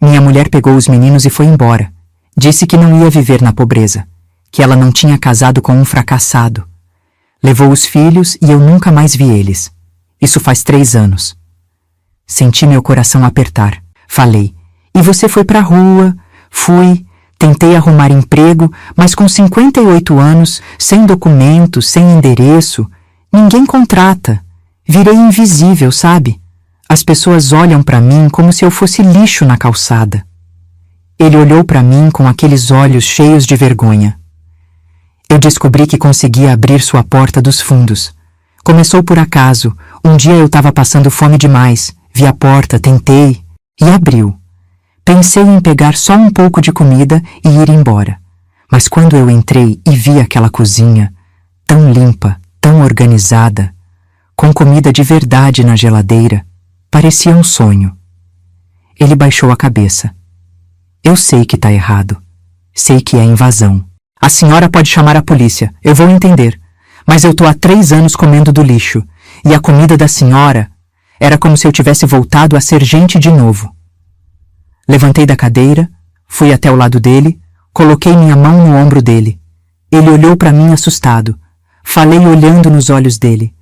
"Minha mulher pegou os meninos e foi embora. Disse que não ia viver na pobreza, que ela não tinha casado com um fracassado. Levou os filhos e eu nunca mais vi eles. Isso faz 3 anos." Senti meu coração apertar. Falei: "E você foi pra rua?" "Fui. Tentei arrumar emprego, mas com 58 anos, sem documento, sem endereço, ninguém contrata. Virei invisível, sabe? As pessoas olham para mim como se eu fosse lixo na calçada." Ele olhou para mim com aqueles olhos cheios de vergonha. Eu descobri que conseguia abrir sua porta dos fundos. Começou por acaso. Um dia eu estava passando fome demais. Vi a porta, tentei e abriu. Pensei em pegar só um pouco de comida e ir embora. Mas quando eu entrei e vi aquela cozinha, tão limpa, tão organizada, com comida de verdade na geladeira, parecia um sonho. Ele baixou a cabeça. "Eu sei que tá errado. Sei que é invasão. A senhora pode chamar a polícia, eu vou entender. Mas eu tô há 3 anos comendo do lixo, e a comida da senhora era como se eu tivesse voltado a ser gente de novo." Levantei da cadeira, fui até o lado dele, coloquei minha mão no ombro dele. Ele olhou para mim assustado. Falei olhando nos olhos dele.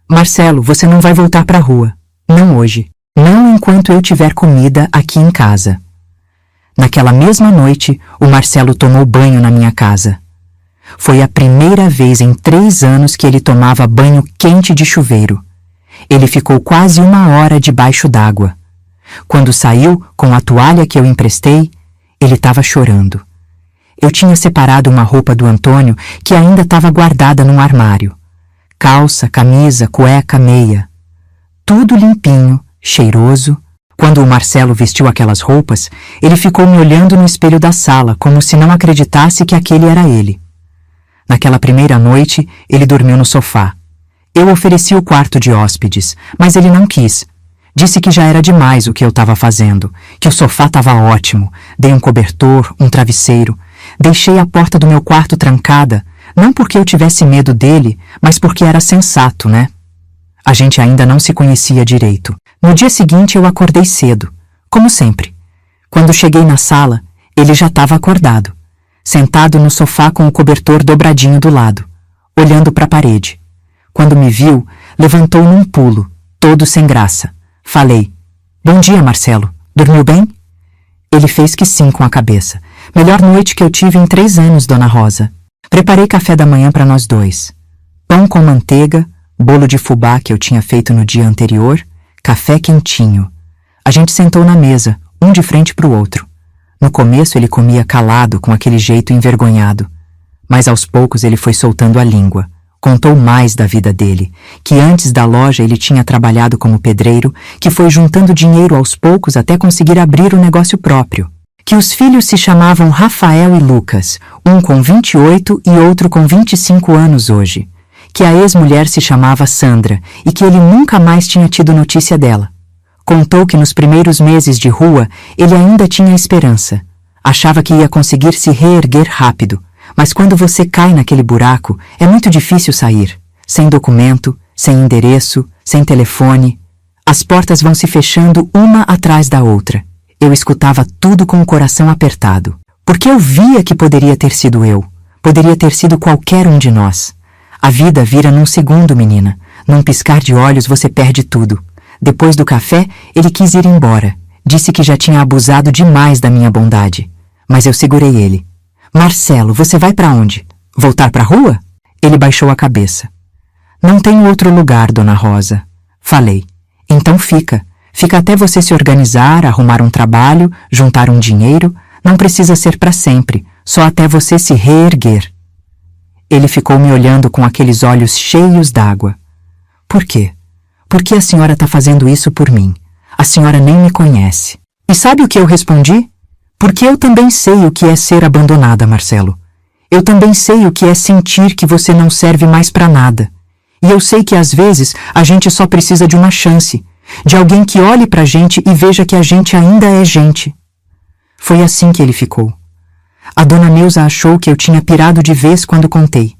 "Marcelo, você não vai voltar para a rua. Não hoje. Não enquanto eu tiver comida aqui em casa." Naquela mesma noite, o Marcelo tomou banho na minha casa. Foi a primeira vez em 3 anos que ele tomava banho quente de chuveiro. Ele ficou quase 1 hora debaixo d'água. Quando saiu, com a toalha que eu emprestei, Ele estava chorando. Eu tinha separado uma roupa do Antônio que ainda estava guardada num armário. Calça, camisa, cueca, meia. Tudo limpinho, cheiroso. Quando o Marcelo vestiu aquelas roupas, ele ficou me olhando no espelho da sala, como se não acreditasse que aquele era ele. Naquela primeira noite, ele dormiu no sofá. Eu ofereci o quarto de hóspedes, mas ele não quis. Disse que já era demais o que eu estava fazendo, que o sofá estava ótimo. Dei um cobertor, um travesseiro. Deixei a porta do meu quarto trancada, não porque eu tivesse medo dele, mas porque era sensato, né? A gente ainda não se conhecia direito. No dia seguinte eu acordei cedo, como sempre. Quando cheguei na sala, ele já estava acordado, sentado no sofá com o cobertor dobradinho do lado, olhando para a parede. Quando me viu, levantou num pulo, todo sem graça. Falei: "Bom dia, Marcelo. Dormiu bem?" Ele fez que sim com a cabeça. "Melhor noite que eu tive em 3 anos, Dona Rosa." Preparei café da manhã para nós dois. Pão com manteiga, bolo de fubá que eu tinha feito no dia anterior, café quentinho. A gente sentou na mesa, um de frente para o outro. No começo ele comia calado, com aquele jeito envergonhado. Mas aos poucos ele foi soltando a língua. Contou mais da vida dele, que antes da loja ele tinha trabalhado como pedreiro, que foi juntando dinheiro aos poucos até conseguir abrir o negócio próprio. Que os filhos se chamavam Rafael e Lucas, um com 28 e outro com 25 anos hoje. Que a ex-mulher se chamava Sandra e que ele nunca mais tinha tido notícia dela. Contou que nos primeiros meses de rua ele ainda tinha esperança. Achava que ia conseguir se reerguer rápido, mas quando você cai naquele buraco, é muito difícil sair. Sem documento, sem endereço, sem telefone. As portas vão se fechando uma atrás da outra. Eu escutava tudo com o coração apertado, porque eu via que poderia ter sido eu, poderia ter sido qualquer um de nós. A vida vira num segundo, menina. Num piscar de olhos você perde tudo. Depois do café, ele quis ir embora. Disse que já tinha abusado demais da minha bondade. Mas eu segurei ele. "Marcelo, você vai para onde? Voltar para a rua?" Ele baixou a cabeça. "Não tenho outro lugar, Dona Rosa." Falei: "Então fica. Fica até você se organizar, arrumar um trabalho, juntar um dinheiro. Não precisa ser para sempre, só até você se reerguer." Ele ficou me olhando com aqueles olhos cheios d'água. "Por quê? Por que a senhora está fazendo isso por mim? A senhora nem me conhece." E sabe o que eu respondi? "Porque eu também sei o que é ser abandonada, Marcelo. Eu também sei o que é sentir que você não serve mais para nada. E eu sei que às vezes a gente só precisa de uma chance, de alguém que olhe pra gente e veja que a gente ainda é gente." Foi assim que ele ficou. A dona Neuza achou que eu tinha pirado de vez quando contei.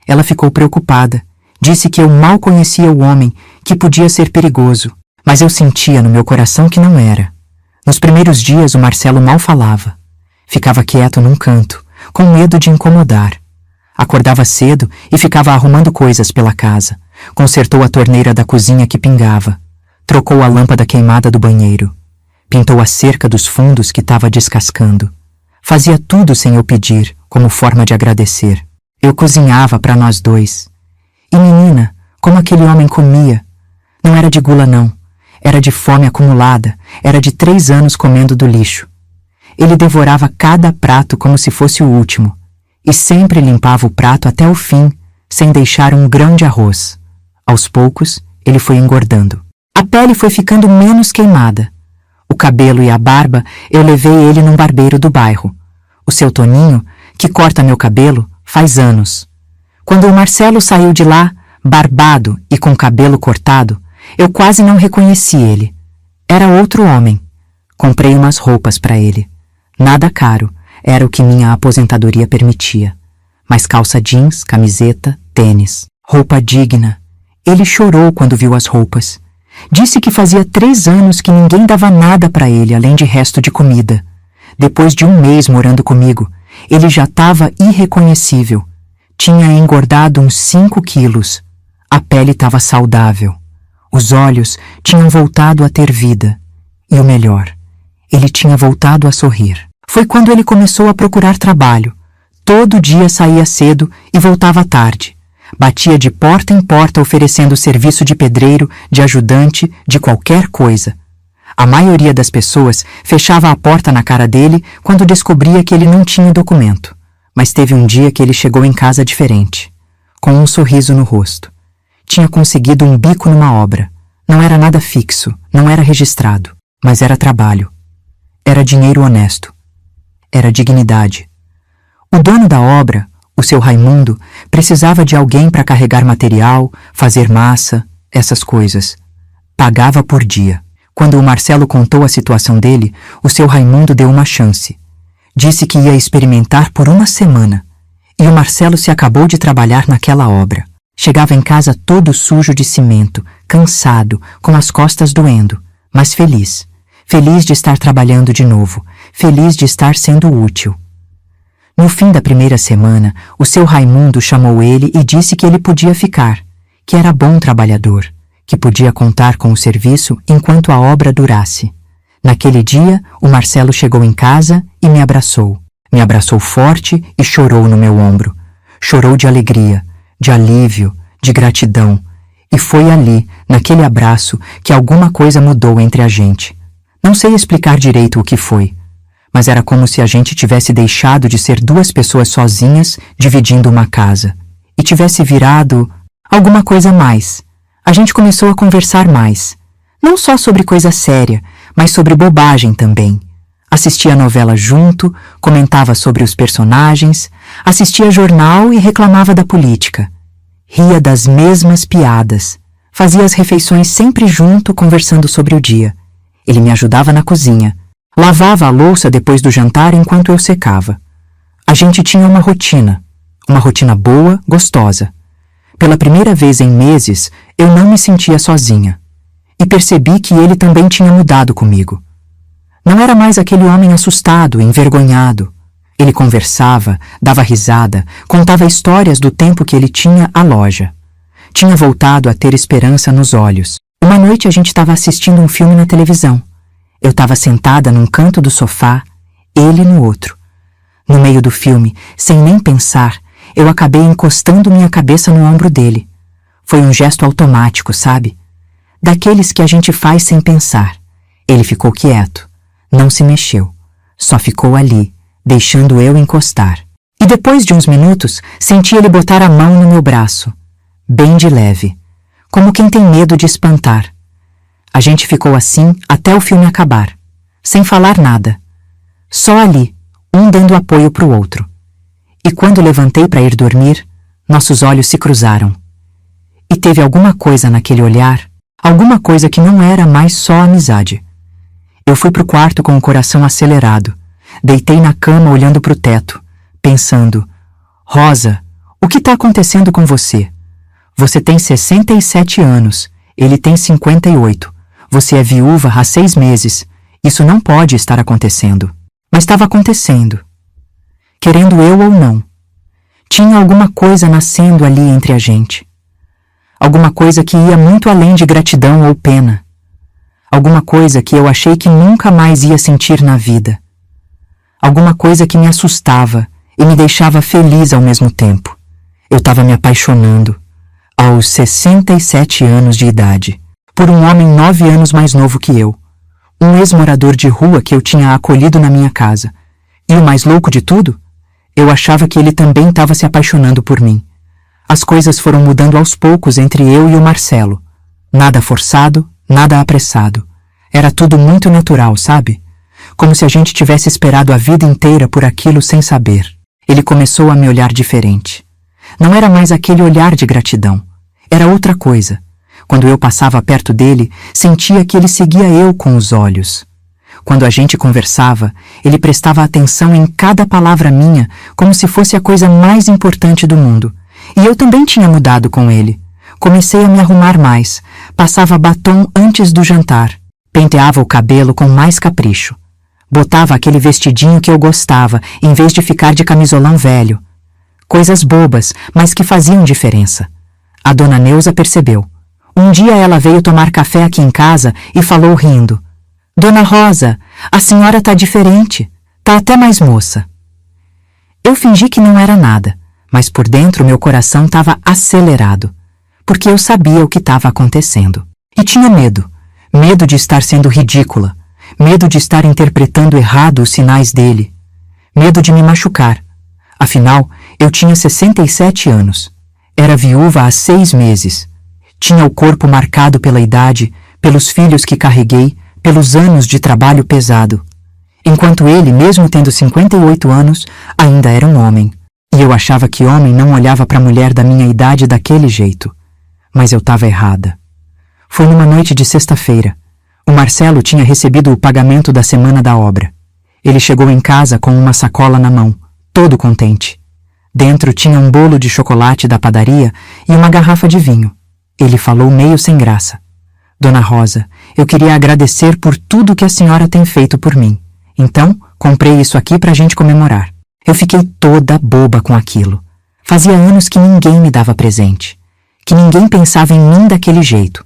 Ela ficou preocupada. Disse que eu mal conhecia o homem, que podia ser perigoso. Mas eu sentia no meu coração que não era. Nos primeiros dias o Marcelo mal falava. Ficava quieto num canto, com medo de incomodar. Acordava cedo e ficava arrumando coisas pela casa. Consertou a torneira da cozinha que pingava. Trocou a lâmpada queimada do banheiro. Pintou a cerca dos fundos que estava descascando. Fazia tudo sem eu pedir, como forma de agradecer. Eu cozinhava para nós dois. E menina, como aquele homem comia. Não era de gula não. Era de fome acumulada. Era de 3 anos comendo do lixo. Ele devorava cada prato como se fosse o último. E sempre limpava o prato até o fim, sem deixar um grão de arroz. Aos poucos, ele foi engordando. A pele foi ficando menos queimada. O cabelo e a barba eu levei ele num barbeiro do bairro. O seu Toninho, que corta meu cabelo, faz anos. Quando o Marcelo saiu de lá, barbado e com cabelo cortado, eu quase não reconheci ele. Era outro homem. Comprei umas roupas para ele. Nada caro, era o que minha aposentadoria permitia. Mas calça jeans, camiseta, tênis. Roupa digna. Ele chorou quando viu as roupas. Disse que fazia 3 anos que ninguém dava nada para ele além de resto de comida. Depois de 1 mês morando comigo, ele já estava irreconhecível. Tinha engordado uns 5 quilos. A pele estava saudável. Os olhos tinham voltado a ter vida. E o melhor, ele tinha voltado a sorrir. Foi quando ele começou a procurar trabalho. Todo dia saía cedo e voltava tarde. Batia de porta em porta oferecendo serviço de pedreiro, de ajudante, de qualquer coisa. A maioria das pessoas fechava a porta na cara dele quando descobria que ele não tinha documento. Mas teve um dia que ele chegou em casa diferente, com um sorriso no rosto. Tinha conseguido um bico numa obra. Não era nada fixo, não era registrado, mas era trabalho. Era dinheiro honesto. Era dignidade. O dono da obra, o seu Raimundo, precisava de alguém para carregar material, fazer massa, essas coisas. Pagava por dia. Quando o Marcelo contou a situação dele, o seu Raimundo deu uma chance. Disse que ia experimentar por uma semana. E o Marcelo se acabou de trabalhar naquela obra. Chegava em casa todo sujo de cimento, cansado, com as costas doendo, mas feliz. Feliz de estar trabalhando de novo, feliz de estar sendo útil. No fim da primeira semana, o seu Raimundo chamou ele e disse que ele podia ficar, que era bom trabalhador, que podia contar com o serviço enquanto a obra durasse. Naquele dia, o Marcelo chegou em casa e me abraçou. Me abraçou forte e chorou no meu ombro. Chorou de alegria, de alívio, de gratidão. E foi ali, naquele abraço, que alguma coisa mudou entre a gente. Não sei explicar direito o que foi, mas era como se a gente tivesse deixado de ser duas pessoas sozinhas dividindo uma casa e tivesse virado alguma coisa a mais. A gente começou a conversar mais, não só sobre coisa séria, mas sobre bobagem também. Assistia a novela junto, comentava sobre os personagens, assistia jornal e reclamava da política. Ria das mesmas piadas, fazia as refeições sempre junto, conversando sobre o dia. Ele me ajudava na cozinha, lavava a louça depois do jantar enquanto eu secava. A gente tinha uma rotina boa, gostosa. Pela primeira vez em meses, eu não me sentia sozinha. E percebi que ele também tinha mudado comigo. Não era mais aquele homem assustado, envergonhado. Ele conversava, dava risada, contava histórias do tempo que ele tinha à loja. Tinha voltado a ter esperança nos olhos. Uma noite a gente estava assistindo um filme na televisão. Eu estava sentada num canto do sofá, ele no outro. No meio do filme, sem nem pensar, eu acabei encostando minha cabeça no ombro dele. Foi um gesto automático, sabe? Daqueles que a gente faz sem pensar. Ele ficou quieto, não se mexeu, só ficou ali, deixando eu encostar. E depois de uns minutos, senti ele botar a mão no meu braço, bem de leve, como quem tem medo de espantar. A gente ficou assim até o filme acabar, sem falar nada. Só ali, um dando apoio pro outro. E quando levantei para ir dormir, nossos olhos se cruzaram. E teve alguma coisa naquele olhar, alguma coisa que não era mais só amizade. Eu fui pro quarto com o coração acelerado. Deitei na cama olhando pro teto, pensando: Rosa, o que tá acontecendo com você? Você tem 67 anos, ele tem 58. Você é viúva há 6 meses. Isso não pode estar acontecendo. Mas estava acontecendo. Querendo eu ou não. Tinha alguma coisa nascendo ali entre a gente. Alguma coisa que ia muito além de gratidão ou pena. Alguma coisa que eu achei que nunca mais ia sentir na vida. Alguma coisa que me assustava e me deixava feliz ao mesmo tempo. Eu estava me apaixonando, aos 67 anos de idade, por um homem 9 anos mais novo que eu. Um ex-morador de rua que eu tinha acolhido na minha casa. E o mais louco de tudo? Eu achava que ele também estava se apaixonando por mim. As coisas foram mudando aos poucos entre eu e o Marcelo. Nada forçado, nada apressado. Era tudo muito natural, sabe? Como se a gente tivesse esperado a vida inteira por aquilo sem saber. Ele começou a me olhar diferente. Não era mais aquele olhar de gratidão. Era outra coisa. Quando eu passava perto dele, sentia que ele seguia eu com os olhos. Quando a gente conversava, ele prestava atenção em cada palavra minha, como se fosse a coisa mais importante do mundo. E eu também tinha mudado com ele. Comecei a me arrumar mais, passava batom antes do jantar, penteava o cabelo com mais capricho. Botava aquele vestidinho que eu gostava, em vez de ficar de camisolão velho. Coisas bobas, mas que faziam diferença. A dona Neuza percebeu. Um dia ela veio tomar café aqui em casa e falou rindo: Dona Rosa, a senhora tá diferente, tá até mais moça. Eu fingi que não era nada, mas por dentro meu coração estava acelerado, porque eu sabia o que estava acontecendo. E tinha medo Medo de estar sendo ridícula. Medo de estar interpretando errado os sinais dele. Medo de me machucar. Afinal, eu tinha 67 anos. Era viúva há 6 meses. Tinha o corpo marcado pela idade, pelos filhos que carreguei, pelos anos de trabalho pesado. Enquanto ele, mesmo tendo 58 anos, ainda era um homem. E eu achava que homem não olhava para mulher da minha idade daquele jeito. Mas eu estava errada. Foi numa noite de sexta-feira. O Marcelo tinha recebido o pagamento da semana da obra. Ele chegou em casa com uma sacola na mão, todo contente. Dentro tinha um bolo de chocolate da padaria e uma garrafa de vinho. Ele falou meio sem graça. Dona Rosa, eu queria agradecer por tudo que a senhora tem feito por mim. Então, comprei isso aqui pra gente comemorar. Eu fiquei toda boba com aquilo. Fazia anos que ninguém me dava presente. Que ninguém pensava em mim daquele jeito.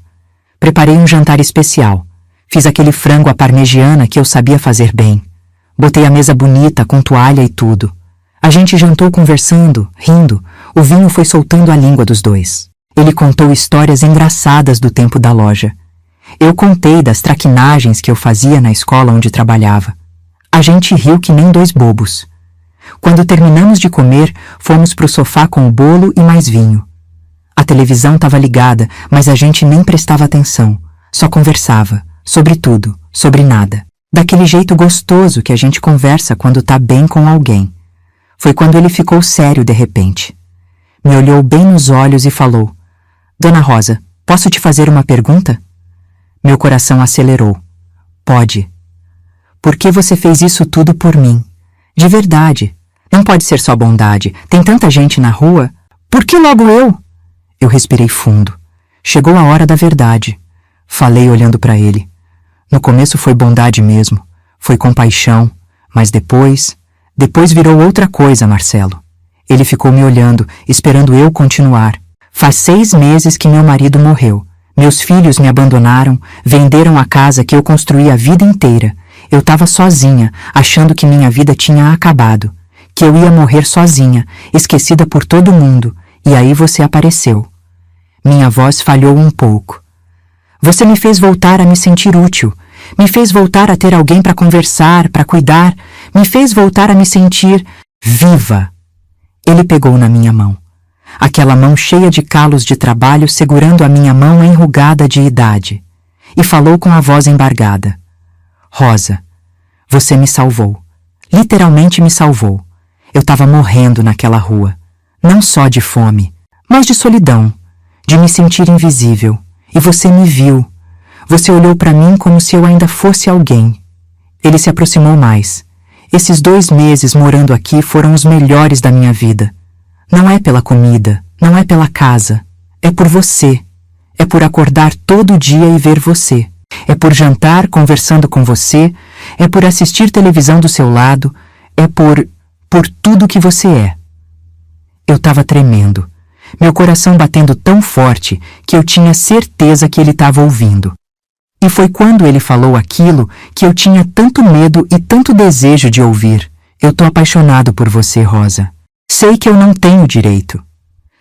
Preparei um jantar especial. Fiz aquele frango à parmegiana que eu sabia fazer bem. Botei a mesa bonita, com toalha e tudo. A gente jantou conversando, rindo. O vinho foi soltando a língua dos dois. Ele contou histórias engraçadas do tempo da loja. Eu contei das traquinagens que eu fazia na escola onde trabalhava. A gente riu que nem 2 bobos. Quando terminamos de comer, fomos pro sofá com o bolo e mais vinho. A televisão estava ligada, mas a gente nem prestava atenção. Só conversava, sobre tudo, sobre nada. Daquele jeito gostoso que a gente conversa quando tá bem com alguém. Foi quando ele ficou sério de repente. Me olhou bem nos olhos e falou: Dona Rosa, posso te fazer uma pergunta? Meu coração acelerou. Pode. Por que você fez isso tudo por mim? De verdade. Não pode ser só bondade. Tem tanta gente na rua. Por que logo eu? Eu respirei fundo. Chegou a hora da verdade. Falei olhando para ele. No começo foi bondade mesmo. Foi compaixão. Mas depois virou outra coisa, Marcelo. Ele ficou me olhando, esperando eu continuar. Faz 6 meses que meu marido morreu. Meus filhos me abandonaram, venderam a casa que eu construí a vida inteira. Eu estava sozinha, achando que minha vida tinha acabado. Que eu ia morrer sozinha, esquecida por todo mundo. E aí você apareceu. Minha voz falhou um pouco. Você me fez voltar a me sentir útil. Me fez voltar a ter alguém para conversar, para cuidar. Me fez voltar a me sentir viva. Ele pegou na minha mão. Aquela mão cheia de calos de trabalho segurando a minha mão enrugada de idade. E falou com a voz embargada. Rosa, você me salvou. Literalmente me salvou. Eu estava morrendo naquela rua. Não só de fome, mas de solidão. De me sentir invisível. E você me viu. Você olhou para mim como se eu ainda fosse alguém. Ele se aproximou mais. Esses 2 meses morando aqui foram os melhores da minha vida. Não é pela comida, não é pela casa. É por você. É por acordar todo dia e ver você. É por jantar conversando com você. É por assistir televisão do seu lado. É por tudo que você é. Eu estava tremendo. Meu coração batendo tão forte que eu tinha certeza que ele estava ouvindo. E foi quando ele falou aquilo que eu tinha tanto medo e tanto desejo de ouvir. Eu tô apaixonado por você, Rosa. Sei que eu não tenho direito.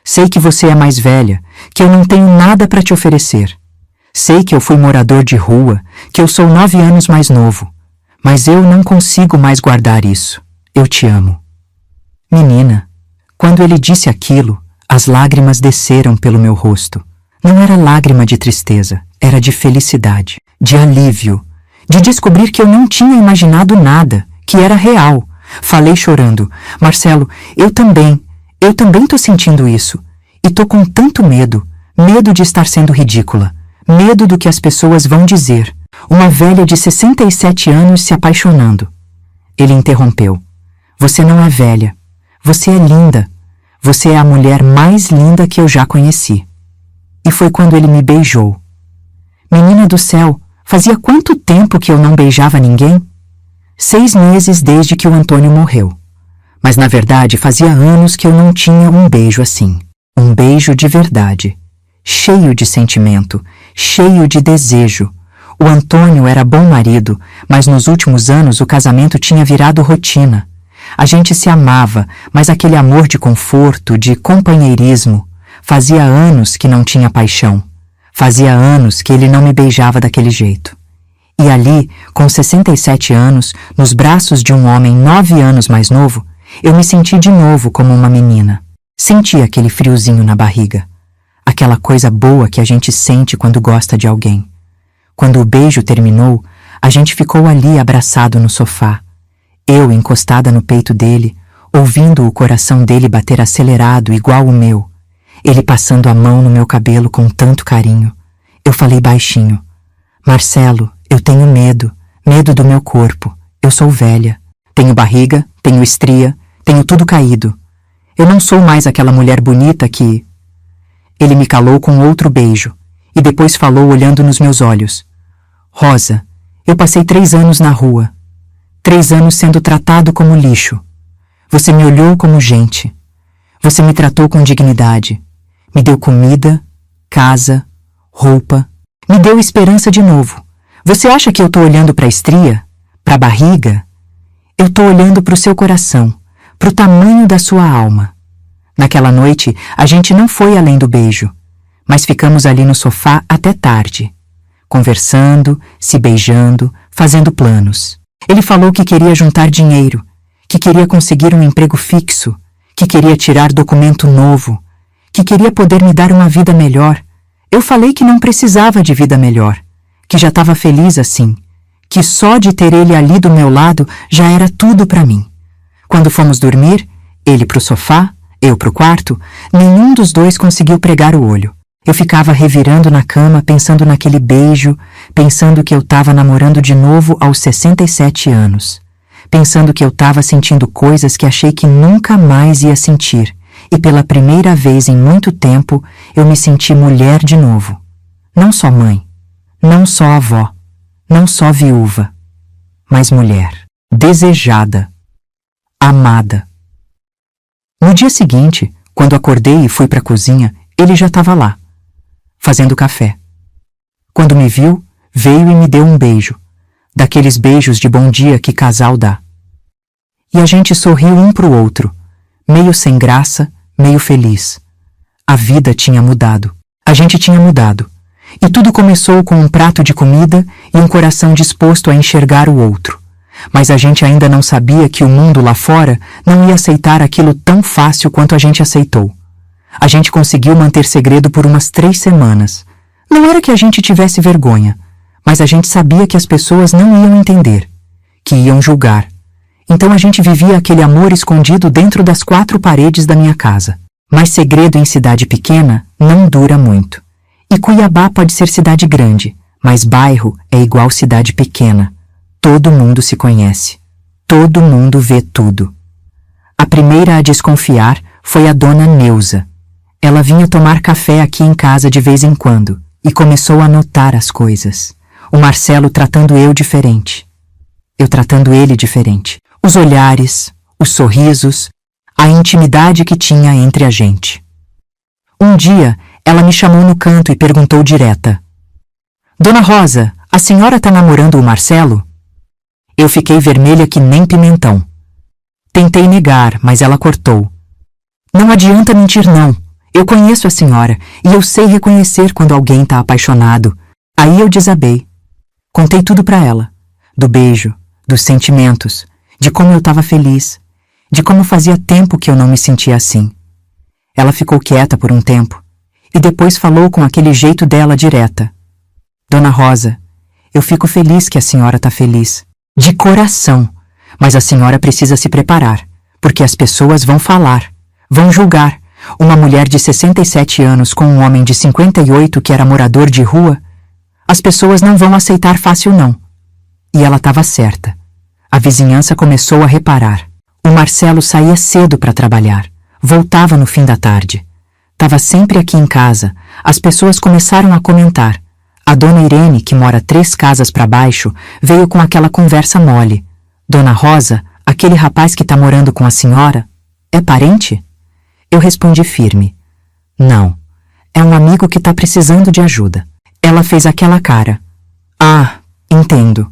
Sei que você é mais velha, que eu não tenho nada para te oferecer. Sei que eu fui morador de rua, que eu sou 9 anos mais novo. Mas eu não consigo mais guardar isso. Eu te amo. Menina, quando ele disse aquilo, as lágrimas desceram pelo meu rosto. Não era lágrima de tristeza, era de felicidade, de alívio, de descobrir que eu não tinha imaginado nada, que era real. Falei chorando, Marcelo, eu também tô sentindo isso. E tô com tanto medo, medo de estar sendo ridícula, medo do que as pessoas vão dizer. Uma velha de 67 anos se apaixonando. Ele interrompeu. Você não é velha. Você é linda. Você é a mulher mais linda que eu já conheci. E foi quando ele me beijou. Menina do céu, fazia quanto tempo que eu não beijava ninguém? 6 meses desde que o Antônio morreu. Mas na verdade fazia anos que eu não tinha um beijo assim. Um beijo de verdade. Cheio de sentimento, cheio de desejo. O Antônio era bom marido, mas nos últimos anos o casamento tinha virado rotina. A gente se amava, mas aquele amor de conforto, de companheirismo, fazia anos que não tinha paixão. Fazia anos que ele não me beijava daquele jeito. E ali, com 67 anos, nos braços de um homem 9 anos mais novo, eu me senti de novo como uma menina. Senti aquele friozinho na barriga. Aquela coisa boa que a gente sente quando gosta de alguém. Quando o beijo terminou, a gente ficou ali abraçado no sofá. Eu encostada no peito dele, ouvindo o coração dele bater acelerado igual o meu. Ele passando a mão no meu cabelo com tanto carinho. Eu falei baixinho: Marcelo, eu tenho medo do meu corpo. Eu sou velha. Tenho barriga, tenho estria, tenho tudo caído. Eu não sou mais aquela mulher bonita que... Ele me calou com outro beijo e depois falou olhando nos meus olhos: Rosa, eu passei 3 anos na rua. 3 anos sendo tratado como lixo. Você me olhou como gente. Você me tratou com dignidade. Me deu comida, casa, roupa. Me deu esperança de novo. Você acha que eu tô olhando pra estria? Pra barriga? Eu tô olhando pro seu coração, pro tamanho da sua alma. Naquela noite, a gente não foi além do beijo, mas ficamos ali no sofá até tarde, conversando, se beijando, fazendo planos. Ele falou que queria juntar dinheiro, que queria conseguir um emprego fixo, que queria tirar documento novo, que queria poder me dar uma vida melhor. Eu falei que não precisava de vida melhor, que já estava feliz assim, que só de ter ele ali do meu lado já era tudo para mim. Quando fomos dormir, ele pro sofá, eu pro quarto, nenhum dos dois conseguiu pregar o olho. Eu ficava revirando na cama, pensando naquele beijo, pensando que eu estava namorando de novo aos 67 anos. Pensando que eu estava sentindo coisas que achei que nunca mais ia sentir. E pela primeira vez em muito tempo, eu me senti mulher de novo. Não só mãe, não só avó, não só viúva, mas mulher. Desejada, amada. No dia seguinte, quando acordei e fui para a cozinha, ele já estava lá, fazendo café. Quando me viu, veio e me deu um beijo, daqueles beijos de bom dia que casal dá. E a gente sorriu um pro outro, meio sem graça, meio feliz. A vida tinha mudado. A gente tinha mudado. E tudo começou com um prato de comida e um coração disposto a enxergar o outro. Mas a gente ainda não sabia que o mundo lá fora não ia aceitar aquilo tão fácil quanto a gente aceitou. A gente conseguiu manter segredo por umas 3 semanas. Não era que a gente tivesse vergonha, mas a gente sabia que as pessoas não iam entender, que iam julgar. Então a gente vivia aquele amor escondido dentro das 4 paredes da minha casa. Mas segredo em cidade pequena não dura muito. E Cuiabá pode ser cidade grande, mas bairro é igual cidade pequena. Todo mundo se conhece. Todo mundo vê tudo. A primeira a desconfiar foi a dona Neuza. Ela vinha tomar café aqui em casa de vez em quando e começou a notar as coisas. O Marcelo tratando eu diferente. Eu tratando ele diferente. Os olhares, os sorrisos, a intimidade que tinha entre a gente. Um dia, ela me chamou no canto e perguntou direta: Dona Rosa, a senhora tá namorando o Marcelo? Eu fiquei vermelha que nem pimentão. Tentei negar, mas ela cortou. Não adianta mentir não. Eu conheço a senhora e eu sei reconhecer quando alguém tá apaixonado. Aí eu desabei. Contei tudo pra ela. Do beijo, dos sentimentos, de como eu tava feliz, de como fazia tempo que eu não me sentia assim. Ela ficou quieta por um tempo e depois falou com aquele jeito dela direta: Dona Rosa, eu fico feliz que a senhora tá feliz. De coração. Mas a senhora precisa se preparar, porque as pessoas vão falar, vão julgar. Uma mulher de 67 anos com um homem de 58 que era morador de rua, as pessoas não vão aceitar fácil não. E ela estava certa. A vizinhança começou a reparar. O Marcelo saía cedo para trabalhar, voltava no fim da tarde. Estava sempre aqui em casa. As pessoas começaram a comentar. A dona Irene, que mora 3 casas para baixo, veio com aquela conversa mole. Dona Rosa, aquele rapaz que tá morando com a senhora, é parente? Eu respondi firme: Não, é um amigo que tá precisando de ajuda. Ela fez aquela cara. Ah, entendo.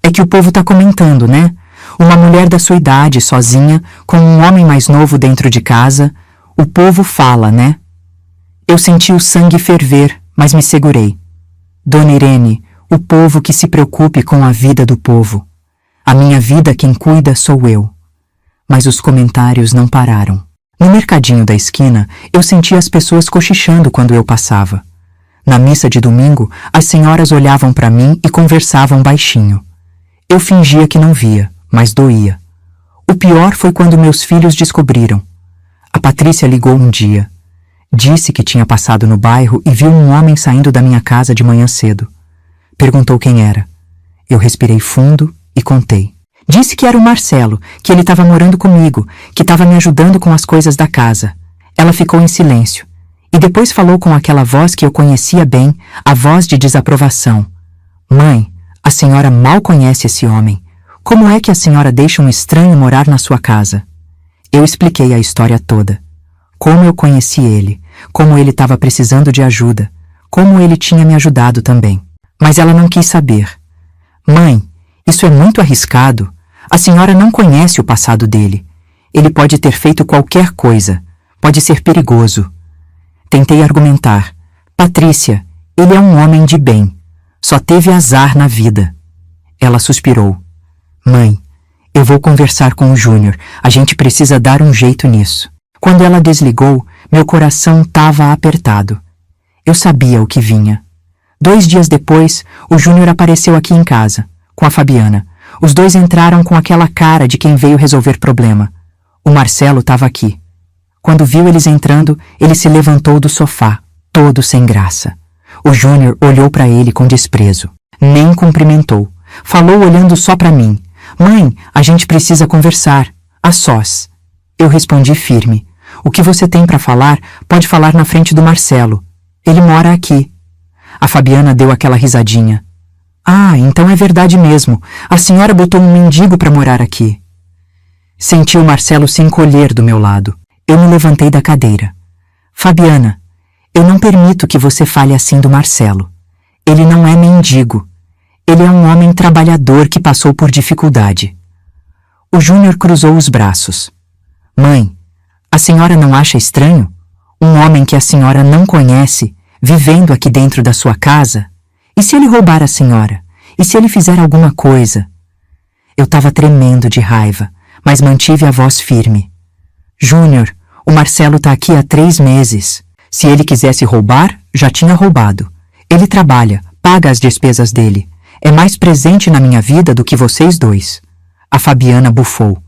É que o povo tá comentando, né? Uma mulher da sua idade, sozinha, com um homem mais novo dentro de casa. O povo fala, né? Eu senti o sangue ferver, mas me segurei. Dona Irene, o povo que se preocupe com a vida do povo. A minha vida quem cuida sou eu. Mas os comentários não pararam. No mercadinho da esquina, eu sentia as pessoas cochichando quando eu passava. Na missa de domingo, as senhoras olhavam para mim e conversavam baixinho. Eu fingia que não via, mas doía. O pior foi quando meus filhos descobriram. A Patrícia ligou um dia. Disse que tinha passado no bairro e viu um homem saindo da minha casa de manhã cedo. Perguntou quem era. Eu respirei fundo e contei. Disse que era o Marcelo, que ele estava morando comigo, que estava me ajudando com as coisas da casa. Ela ficou em silêncio. E depois falou com aquela voz que eu conhecia bem, a voz de desaprovação. Mãe, a senhora mal conhece esse homem. Como é que a senhora deixa um estranho morar na sua casa? Eu expliquei a história toda. Como eu conheci ele, como ele estava precisando de ajuda, como ele tinha me ajudado também. Mas ela não quis saber. Mãe, isso é muito arriscado. A senhora não conhece o passado dele. Ele pode ter feito qualquer coisa. Pode ser perigoso. Tentei argumentar. Patrícia, ele é um homem de bem. Só teve azar na vida. Ela suspirou. Mãe, eu vou conversar com o Júnior. A gente precisa dar um jeito nisso. Quando ela desligou, meu coração estava apertado. Eu sabia o que vinha. 2 dias depois, o Júnior apareceu aqui em casa, com a Fabiana. Os dois entraram com aquela cara de quem veio resolver problema. O Marcelo estava aqui. Quando viu eles entrando, ele se levantou do sofá, todo sem graça. O Júnior olhou para ele com desprezo. Nem cumprimentou. Falou olhando só para mim. Mãe, a gente precisa conversar. A sós. Eu respondi firme. O que você tem para falar, pode falar na frente do Marcelo. Ele mora aqui. A Fabiana deu aquela risadinha. Ah, então é verdade mesmo. A senhora botou um mendigo para morar aqui. Senti o Marcelo se encolher do meu lado. Eu me levantei da cadeira. Fabiana, eu não permito que você fale assim do Marcelo. Ele não é mendigo. Ele é um homem trabalhador que passou por dificuldade. O Júnior cruzou os braços. Mãe, a senhora não acha estranho? Um homem que a senhora não conhece, vivendo aqui dentro da sua casa? E se ele roubar a senhora? E se ele fizer alguma coisa? Eu estava tremendo de raiva, mas mantive a voz firme. Júnior, o Marcelo está aqui há 3 meses. Se ele quisesse roubar, já tinha roubado. Ele trabalha, paga as despesas dele. É mais presente na minha vida do que vocês dois. A Fabiana bufou.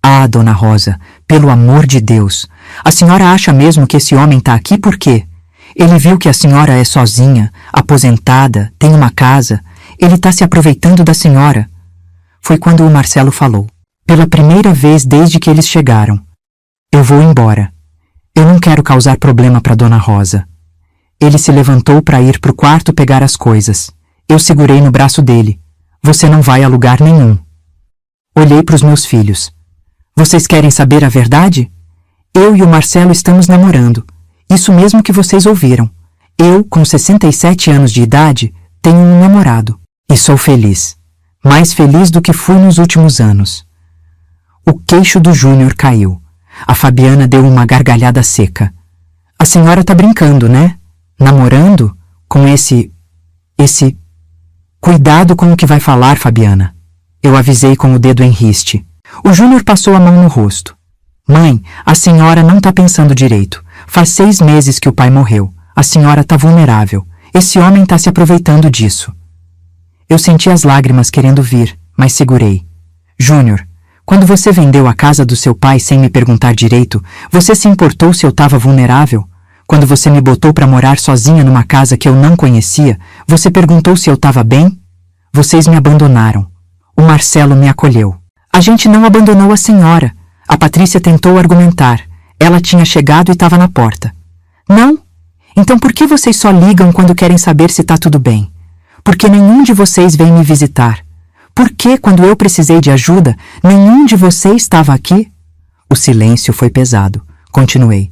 Ah, Dona Rosa, pelo amor de Deus, a senhora acha mesmo que esse homem está aqui por quê? Ele viu que a senhora é sozinha, aposentada, tem uma casa. Ele está se aproveitando da senhora. Foi quando o Marcelo falou. Pela primeira vez desde que eles chegaram. Eu vou embora. Eu não quero causar problema para Dona Rosa. Ele se levantou para ir para o quarto pegar as coisas. Eu segurei no braço dele. Você não vai a lugar nenhum. Olhei para os meus filhos. Vocês querem saber a verdade? Eu e o Marcelo estamos namorando. Isso mesmo que vocês ouviram. Eu, com 67 anos de idade, tenho um namorado. E sou feliz. Mais feliz do que fui nos últimos anos. O queixo do Júnior caiu. A Fabiana deu uma gargalhada seca. A senhora tá brincando, né? Namorando? Com esse... Cuidado com o que vai falar, Fabiana. Eu avisei com o dedo em riste. O Júnior passou a mão no rosto. Mãe, a senhora não tá pensando direito. Faz 6 meses que o pai morreu. A senhora tá vulnerável. Esse homem tá se aproveitando disso. Eu senti as lágrimas querendo vir, mas segurei. Júnior, quando você vendeu a casa do seu pai sem me perguntar direito, você se importou se eu tava vulnerável? Quando você me botou para morar sozinha numa casa que eu não conhecia, você perguntou se eu tava bem? Vocês me abandonaram. O Marcelo me acolheu. A gente não abandonou a senhora. A Patrícia tentou argumentar. Ela tinha chegado e estava na porta. Não? Então por que vocês só ligam quando querem saber se tá tudo bem? Por que nenhum de vocês vem me visitar? Por que, quando eu precisei de ajuda, nenhum de vocês estava aqui? O silêncio foi pesado. Continuei.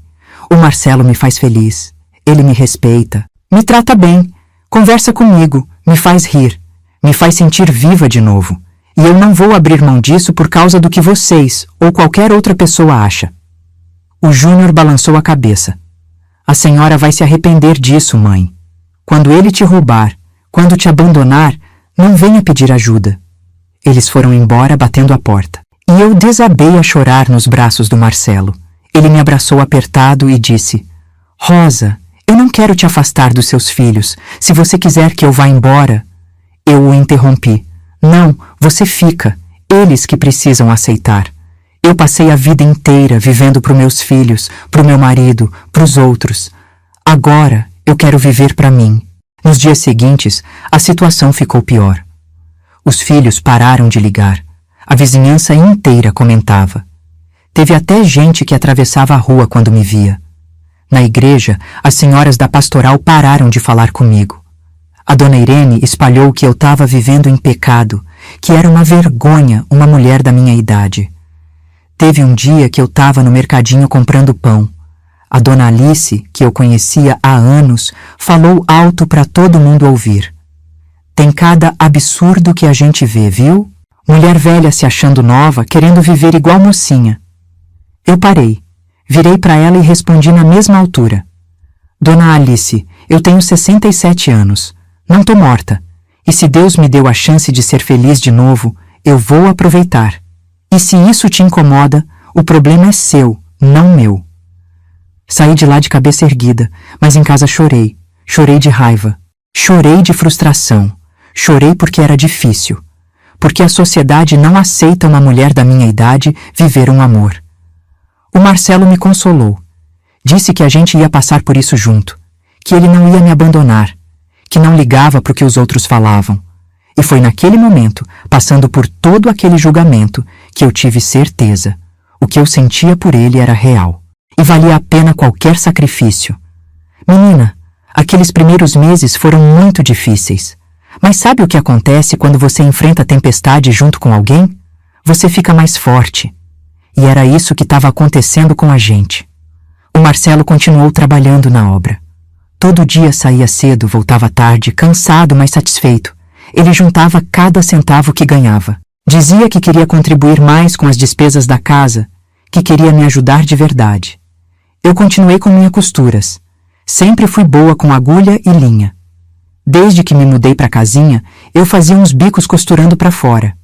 O Marcelo me faz feliz. Ele me respeita. Me trata bem. Conversa comigo. Me faz rir. Me faz sentir viva de novo. E eu não vou abrir mão disso por causa do que vocês ou qualquer outra pessoa acha. O Júnior balançou a cabeça. A senhora vai se arrepender disso, mãe. Quando ele te roubar, quando te abandonar, não venha pedir ajuda. Eles foram embora batendo a porta. E eu desabei a chorar nos braços do Marcelo. Ele me abraçou apertado e disse: Rosa, eu não quero te afastar dos seus filhos. Se você quiser que eu vá embora... Eu o interrompi. Não, você fica. Eles que precisam aceitar. Eu passei a vida inteira vivendo para os meus filhos, para o meu marido, para os outros. Agora eu quero viver para mim. Nos dias seguintes, a situação ficou pior. Os filhos pararam de ligar. A vizinhança inteira comentava. Teve até gente que atravessava a rua quando me via. Na igreja, as senhoras da pastoral pararam de falar comigo. A dona Irene espalhou que eu estava vivendo em pecado, que era uma vergonha uma mulher da minha idade. Teve um dia que eu estava no mercadinho comprando pão. A dona Alice, que eu conhecia há anos, falou alto para todo mundo ouvir. Tem cada absurdo que a gente vê, viu? Mulher velha se achando nova, querendo viver igual mocinha. Eu parei, virei para ela e respondi na mesma altura. Dona Alice, eu tenho 67 anos. Não tô morta. E se Deus me deu a chance de ser feliz de novo, eu vou aproveitar. E se isso te incomoda, o problema é seu, não meu. Saí de lá de cabeça erguida, mas em casa chorei. Chorei de raiva. Chorei de frustração. Chorei porque era difícil. Porque a sociedade não aceita uma mulher da minha idade viver um amor. O Marcelo me consolou. Disse que a gente ia passar por isso junto. Que ele não ia me abandonar. Que não ligava para o que os outros falavam. E foi naquele momento, passando por todo aquele julgamento, que eu tive certeza. O que eu sentia por ele era real. E valia a pena qualquer sacrifício. Menina, aqueles primeiros meses foram muito difíceis. Mas sabe o que acontece quando você enfrenta a tempestade junto com alguém? Você fica mais forte. E era isso que estava acontecendo com a gente. O Marcelo continuou trabalhando na obra. Todo dia saía cedo, voltava tarde, cansado, mas satisfeito. Ele juntava cada centavo que ganhava. Dizia que queria contribuir mais com as despesas da casa, que queria me ajudar de verdade. Eu continuei com minhas costuras. Sempre fui boa com agulha e linha. Desde que me mudei para a casinha, eu fazia uns bicos costurando para fora.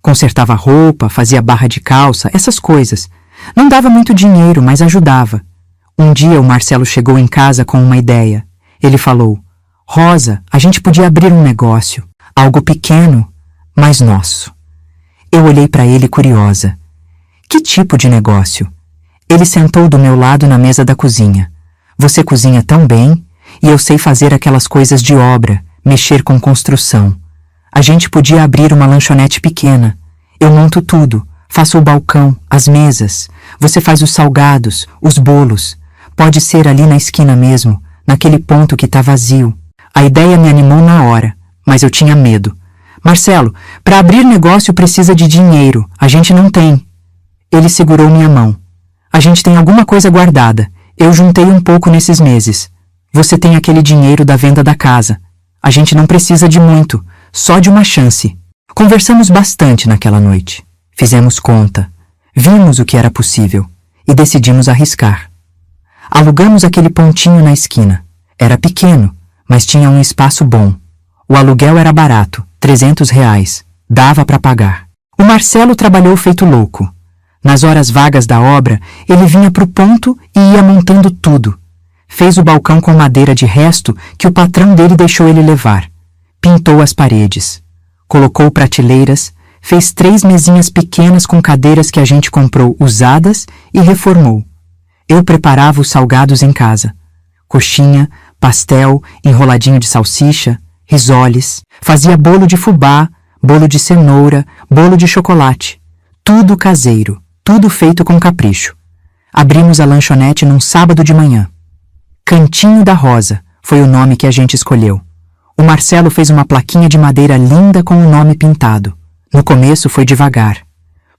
Consertava roupa, fazia barra de calça, essas coisas. Não dava muito dinheiro, mas ajudava. Um dia o Marcelo chegou em casa com uma ideia. Ele falou: Rosa, a gente podia abrir um negócio. Algo pequeno, mas nosso. Eu olhei para ele curiosa. Que tipo de negócio? Ele sentou do meu lado na mesa da cozinha. Você cozinha tão bem, e eu sei fazer aquelas coisas de obra, mexer com construção. A gente podia abrir uma lanchonete pequena. Eu monto tudo, faço o balcão, as mesas. Você faz os salgados, os bolos. Pode ser ali na esquina mesmo, naquele ponto que tá vazio. A ideia me animou na hora, mas eu tinha medo. Marcelo, para abrir negócio precisa de dinheiro, a gente não tem. Ele segurou minha mão. A gente tem alguma coisa guardada. Eu juntei um pouco nesses meses. Você tem aquele dinheiro da venda da casa. A gente não precisa de muito, só de uma chance. Conversamos bastante naquela noite. Fizemos conta. Vimos o que era possível e decidimos arriscar. Alugamos aquele pontinho na esquina. Era pequeno, mas tinha um espaço bom. O aluguel era barato, R$ 300. Dava para pagar. O Marcelo trabalhou feito louco. Nas horas vagas da obra, ele vinha pro ponto e ia montando tudo. Fez o balcão com madeira de resto que o patrão dele deixou ele levar. Pintou as paredes. Colocou prateleiras, fez 3 mesinhas pequenas com cadeiras que a gente comprou usadas e reformou. Eu preparava os salgados em casa. Coxinha, pastel, enroladinho de salsicha, risoles. Fazia bolo de fubá, bolo de cenoura, bolo de chocolate. Tudo caseiro, tudo feito com capricho. Abrimos a lanchonete num sábado de manhã. Cantinho da Rosa foi o nome que a gente escolheu. O Marcelo fez uma plaquinha de madeira linda com o nome pintado. No começo foi devagar.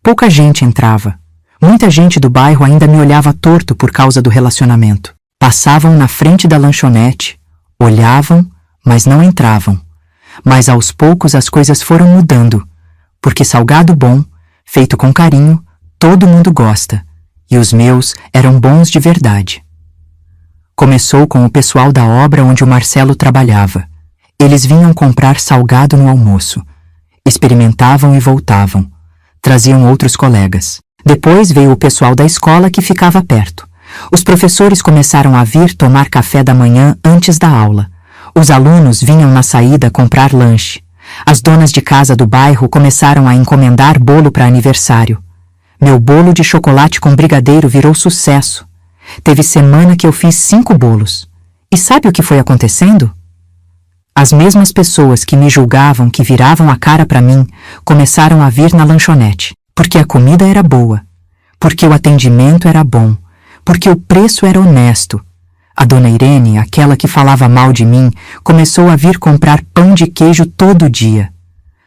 Pouca gente entrava. Muita gente do bairro ainda me olhava torto por causa do relacionamento. Passavam na frente da lanchonete, olhavam, mas não entravam. Mas aos poucos as coisas foram mudando, porque salgado bom, feito com carinho, todo mundo gosta, e os meus eram bons de verdade. Começou com o pessoal da obra onde o Marcelo trabalhava. Eles vinham comprar salgado no almoço. Experimentavam e voltavam. Traziam outros colegas. Depois veio o pessoal da escola que ficava perto. Os professores começaram a vir tomar café da manhã antes da aula. Os alunos vinham na saída comprar lanche. As donas de casa do bairro começaram a encomendar bolo para aniversário. Meu bolo de chocolate com brigadeiro virou sucesso. Teve semana que eu fiz 5 bolos. E sabe o que foi acontecendo? As mesmas pessoas que me julgavam, que viravam a cara para mim, começaram a vir na lanchonete. Porque a comida era boa. Porque o atendimento era bom. Porque o preço era honesto. A dona Irene, aquela que falava mal de mim, começou a vir comprar pão de queijo todo dia.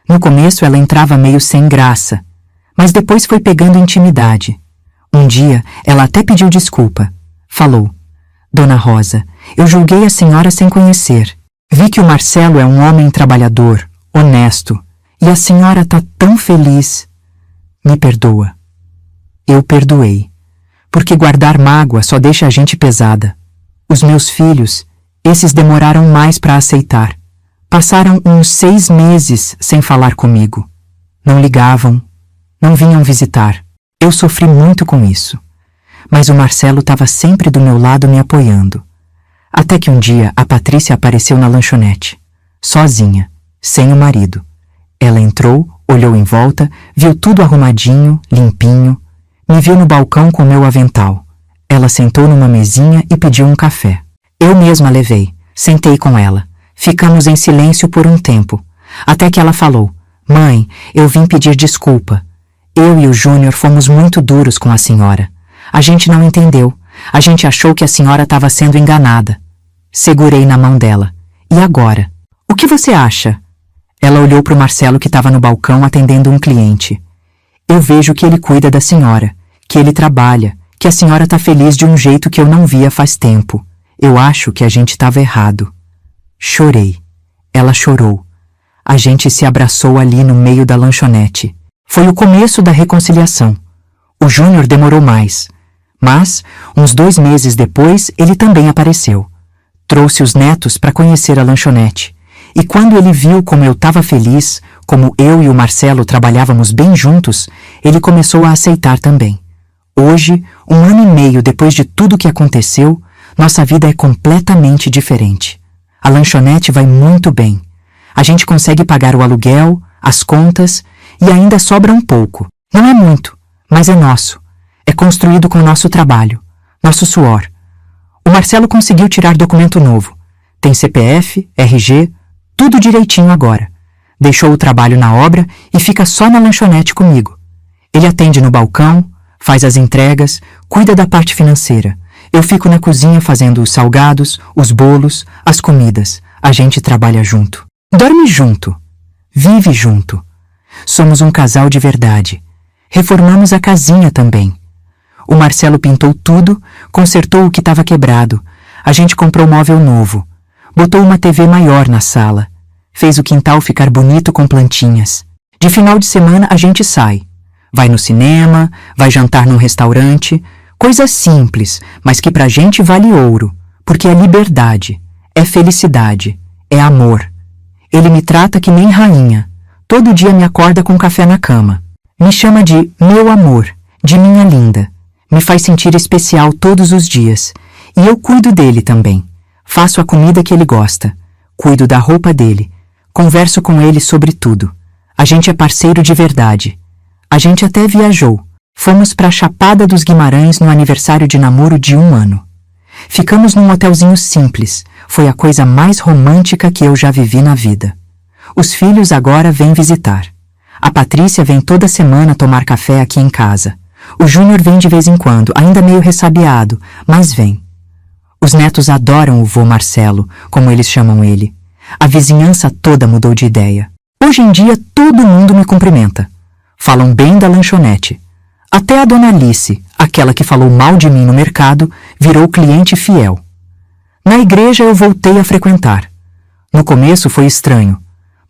No começo ela entrava meio sem graça, mas depois foi pegando intimidade. Um dia ela até pediu desculpa. Falou: Dona Rosa, eu julguei a senhora sem conhecer. Vi que o Marcelo é um homem trabalhador, honesto, e a senhora tá tão feliz. Me perdoa. Eu perdoei, porque guardar mágoa só deixa a gente pesada. Os meus filhos, esses demoraram mais para aceitar. Passaram uns 6 meses sem falar comigo. Não ligavam, não vinham visitar. Eu sofri muito com isso. Mas o Marcelo estava sempre do meu lado me apoiando. Até que um dia a Patrícia apareceu na lanchonete, sozinha, sem o marido. Ela entrou, olhou em volta, viu tudo arrumadinho, limpinho, me viu no balcão com meu avental. Ela sentou numa mesinha e pediu um café. Eu mesma levei, sentei com ela. Ficamos em silêncio por um tempo, até que ela falou: Mãe, eu vim pedir desculpa. Eu e o Júnior fomos muito duros com a senhora. A gente não entendeu. A gente achou que a senhora estava sendo enganada. Segurei na mão dela. E agora? O que você acha? Ela olhou para o Marcelo que estava no balcão atendendo um cliente. Eu vejo que ele cuida da senhora, que ele trabalha, que a senhora está feliz de um jeito que eu não via faz tempo. Eu acho que a gente estava errado. Chorei. Ela chorou. A gente se abraçou ali no meio da lanchonete. Foi o começo da reconciliação. O Júnior demorou mais. Mas, uns 2 meses depois, ele também apareceu. Trouxe os netos para conhecer a lanchonete. E quando ele viu como eu estava feliz, como eu e o Marcelo trabalhávamos bem juntos, ele começou a aceitar também. Hoje, 1 ano e meio depois de tudo que aconteceu, nossa vida é completamente diferente. A lanchonete vai muito bem. A gente consegue pagar o aluguel, as contas e ainda sobra um pouco. Não é muito, mas é nosso. É construído com nosso trabalho, nosso suor. O Marcelo conseguiu tirar documento novo. Tem CPF, RG, tudo direitinho agora. Deixou o trabalho na obra e fica só na lanchonete comigo. Ele atende no balcão, faz as entregas, cuida da parte financeira. Eu fico na cozinha fazendo os salgados, os bolos, as comidas. A gente trabalha junto. Dorme junto. Vive junto. Somos um casal de verdade. Reformamos a casinha também. O Marcelo pintou tudo, consertou o que estava quebrado. A gente comprou móvel novo. Botou uma TV maior na sala. Fez o quintal ficar bonito com plantinhas. De final de semana a gente sai. Vai no cinema, vai jantar num restaurante. Coisa simples, mas que pra gente vale ouro. Porque é liberdade, é felicidade, é amor. Ele me trata que nem rainha. Todo dia me acorda com café na cama. Me chama de meu amor, de minha linda. Me faz sentir especial todos os dias. E eu cuido dele também. Faço a comida que ele gosta. Cuido da roupa dele. Converso com ele sobre tudo. A gente é parceiro de verdade. A gente até viajou. Fomos para a Chapada dos Guimarães no aniversário de namoro de 1 ano. Ficamos num hotelzinho simples. Foi a coisa mais romântica que eu já vivi na vida. Os filhos agora vêm visitar. A Patrícia vem toda semana tomar café aqui em casa. O Júnior vem de vez em quando, ainda meio ressabiado, mas vem. Os netos adoram o vô Marcelo, como eles chamam ele. A vizinhança toda mudou de ideia. Hoje em dia todo mundo me cumprimenta. Falam bem da lanchonete. Até a dona Alice, aquela que falou mal de mim no mercado, virou cliente fiel. Na igreja eu voltei a frequentar. No começo foi estranho,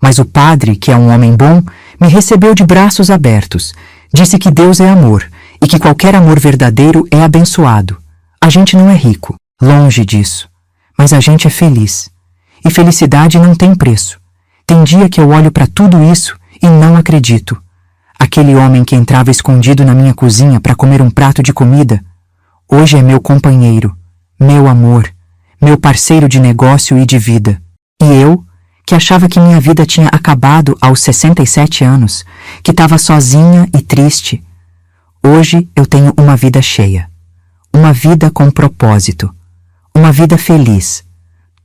mas o padre, que é um homem bom, me recebeu de braços abertos. Disse que Deus é amor e que qualquer amor verdadeiro é abençoado. A gente não é rico. Longe disso. Mas a gente é feliz. E felicidade não tem preço. Tem dia que eu olho para tudo isso e não acredito. Aquele homem que entrava escondido na minha cozinha para comer um prato de comida, hoje é meu companheiro, meu amor, meu parceiro de negócio e de vida. E eu, que achava que minha vida tinha acabado aos 67 anos, que estava sozinha e triste, hoje eu tenho uma vida cheia. Uma vida com propósito. Uma vida feliz.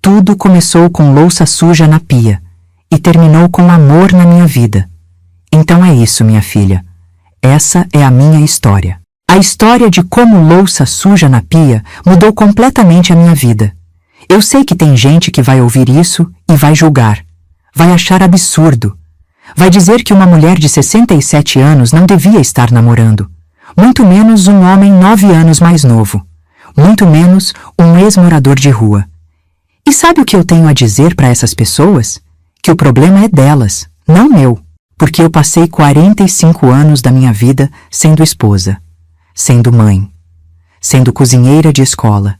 Tudo começou com louça suja na pia e terminou com amor na minha vida. Então é isso, minha filha. Essa é a minha história. A história de como louça suja na pia mudou completamente a minha vida. Eu sei que tem gente que vai ouvir isso e vai julgar. Vai achar absurdo. Vai dizer que uma mulher de 67 anos não devia estar namorando. Muito menos um homem 9 anos mais novo. Muito menos um ex-morador de rua. E sabe o que eu tenho a dizer para essas pessoas? Que o problema é delas, não meu. Porque eu passei 45 anos da minha vida sendo esposa, sendo mãe, sendo cozinheira de escola,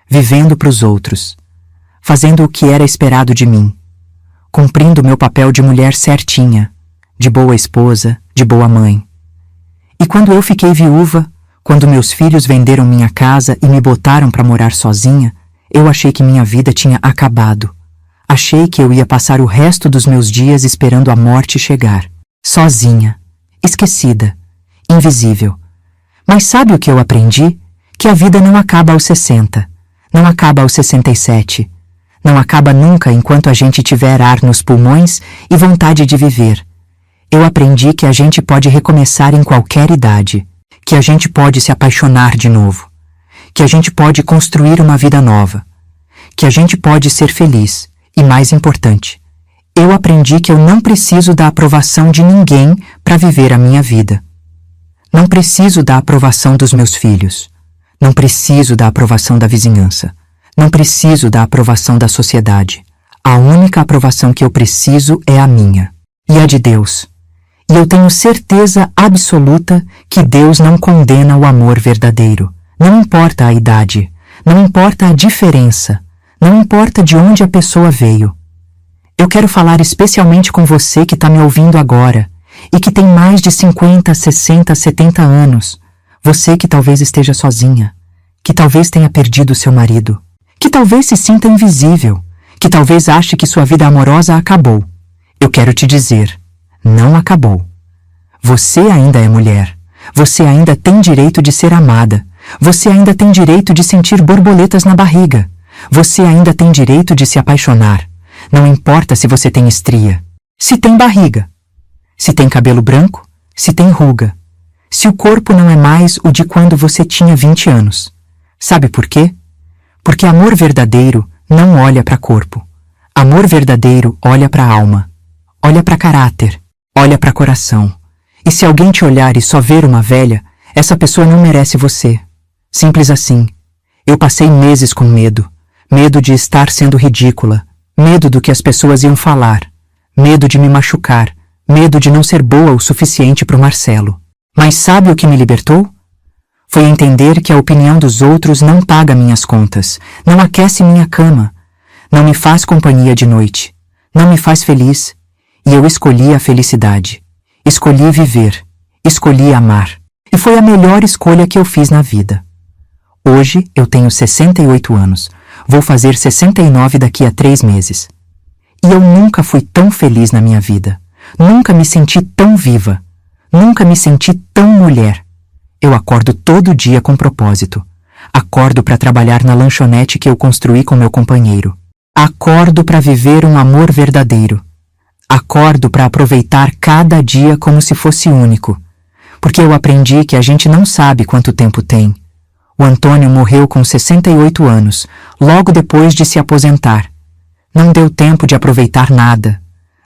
vivendo para os outros, fazendo o que era esperado de mim, cumprindo meu papel de mulher certinha, de boa esposa, de boa mãe. E quando eu fiquei viúva, quando meus filhos venderam minha casa e me botaram para morar sozinha, eu achei que minha vida tinha acabado. Achei que eu ia passar o resto dos meus dias esperando a morte chegar. Sozinha, esquecida, invisível. Mas sabe o que eu aprendi? Que a vida não acaba aos 60, não acaba aos 67, não acaba nunca enquanto a gente tiver ar nos pulmões e vontade de viver. Eu aprendi que a gente pode recomeçar em qualquer idade, que a gente pode se apaixonar de novo, que a gente pode construir uma vida nova, que a gente pode ser feliz. E mais importante, eu aprendi que eu não preciso da aprovação de ninguém para viver a minha vida. Não preciso da aprovação dos meus filhos. Não preciso da aprovação da vizinhança. Não preciso da aprovação da sociedade. A única aprovação que eu preciso é a minha. E a de Deus. E eu tenho certeza absoluta que Deus não condena o amor verdadeiro. Não importa a idade. Não importa a diferença. Não importa de onde a pessoa veio. Eu quero falar especialmente com você que está me ouvindo agora e que tem mais de 50, 60, 70 anos. Você que talvez esteja sozinha, que talvez tenha perdido seu marido, que talvez se sinta invisível, que talvez ache que sua vida amorosa acabou. Eu quero te dizer, não acabou. Você ainda é mulher. Você ainda tem direito de ser amada. Você ainda tem direito de sentir borboletas na barriga. Você ainda tem direito de se apaixonar. Não importa se você tem estria, se tem barriga, se tem cabelo branco, se tem ruga, se o corpo não é mais o de quando você tinha 20 anos. Sabe por quê? Porque amor verdadeiro não olha para corpo. Amor verdadeiro olha para alma, olha para caráter, olha para coração. E se alguém te olhar e só ver uma velha, essa pessoa não merece você. Simples assim. Eu passei meses com medo. Medo de estar sendo ridícula, medo do que as pessoas iam falar, medo de me machucar, medo de não ser boa o suficiente para o Marcelo. Mas sabe o que me libertou? Foi entender que a opinião dos outros não paga minhas contas, não aquece minha cama, não me faz companhia de noite, não me faz feliz. E eu escolhi a felicidade, escolhi viver, escolhi amar. E foi a melhor escolha que eu fiz na vida. Hoje eu tenho 68 anos. Vou fazer 69 daqui a 3 meses. E eu nunca fui tão feliz na minha vida. Nunca me senti tão viva. Nunca me senti tão mulher. Eu acordo todo dia com propósito. Acordo para trabalhar na lanchonete que eu construí com meu companheiro. Acordo para viver um amor verdadeiro. Acordo para aproveitar cada dia como se fosse único. Porque eu aprendi que a gente não sabe quanto tempo tem. O Antônio morreu com 68 anos, logo depois de se aposentar. Não deu tempo de aproveitar nada.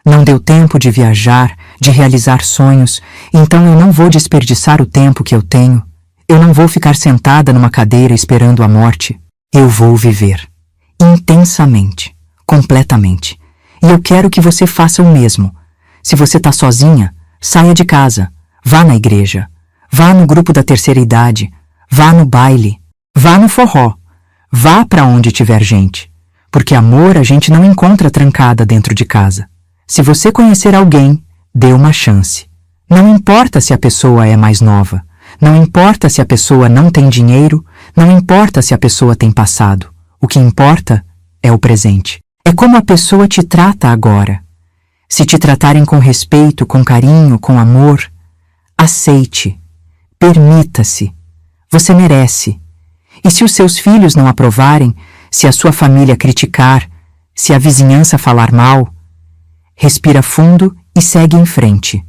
Não deu tempo de viajar, de realizar sonhos. Então eu não vou desperdiçar o tempo que eu tenho. Eu não vou ficar sentada numa cadeira esperando a morte. Eu vou viver. Intensamente. Completamente. E eu quero que você faça o mesmo. Se você está sozinha, saia de casa. Vá na igreja. Vá no grupo da terceira idade. Vá no baile, vá no forró, Vá para onde tiver gente, porque amor a gente não encontra trancada dentro de casa. Se você conhecer alguém, dê uma chance. Não importa se a pessoa é mais nova, não importa se a pessoa não tem dinheiro, não importa se a pessoa tem passado. O que importa é o presente. É como a pessoa te trata agora. Se te tratarem com respeito, com carinho, com amor, aceite, permita-se. Você merece. E se os seus filhos não aprovarem, se a sua família criticar, se a vizinhança falar mal, respira fundo e segue em frente.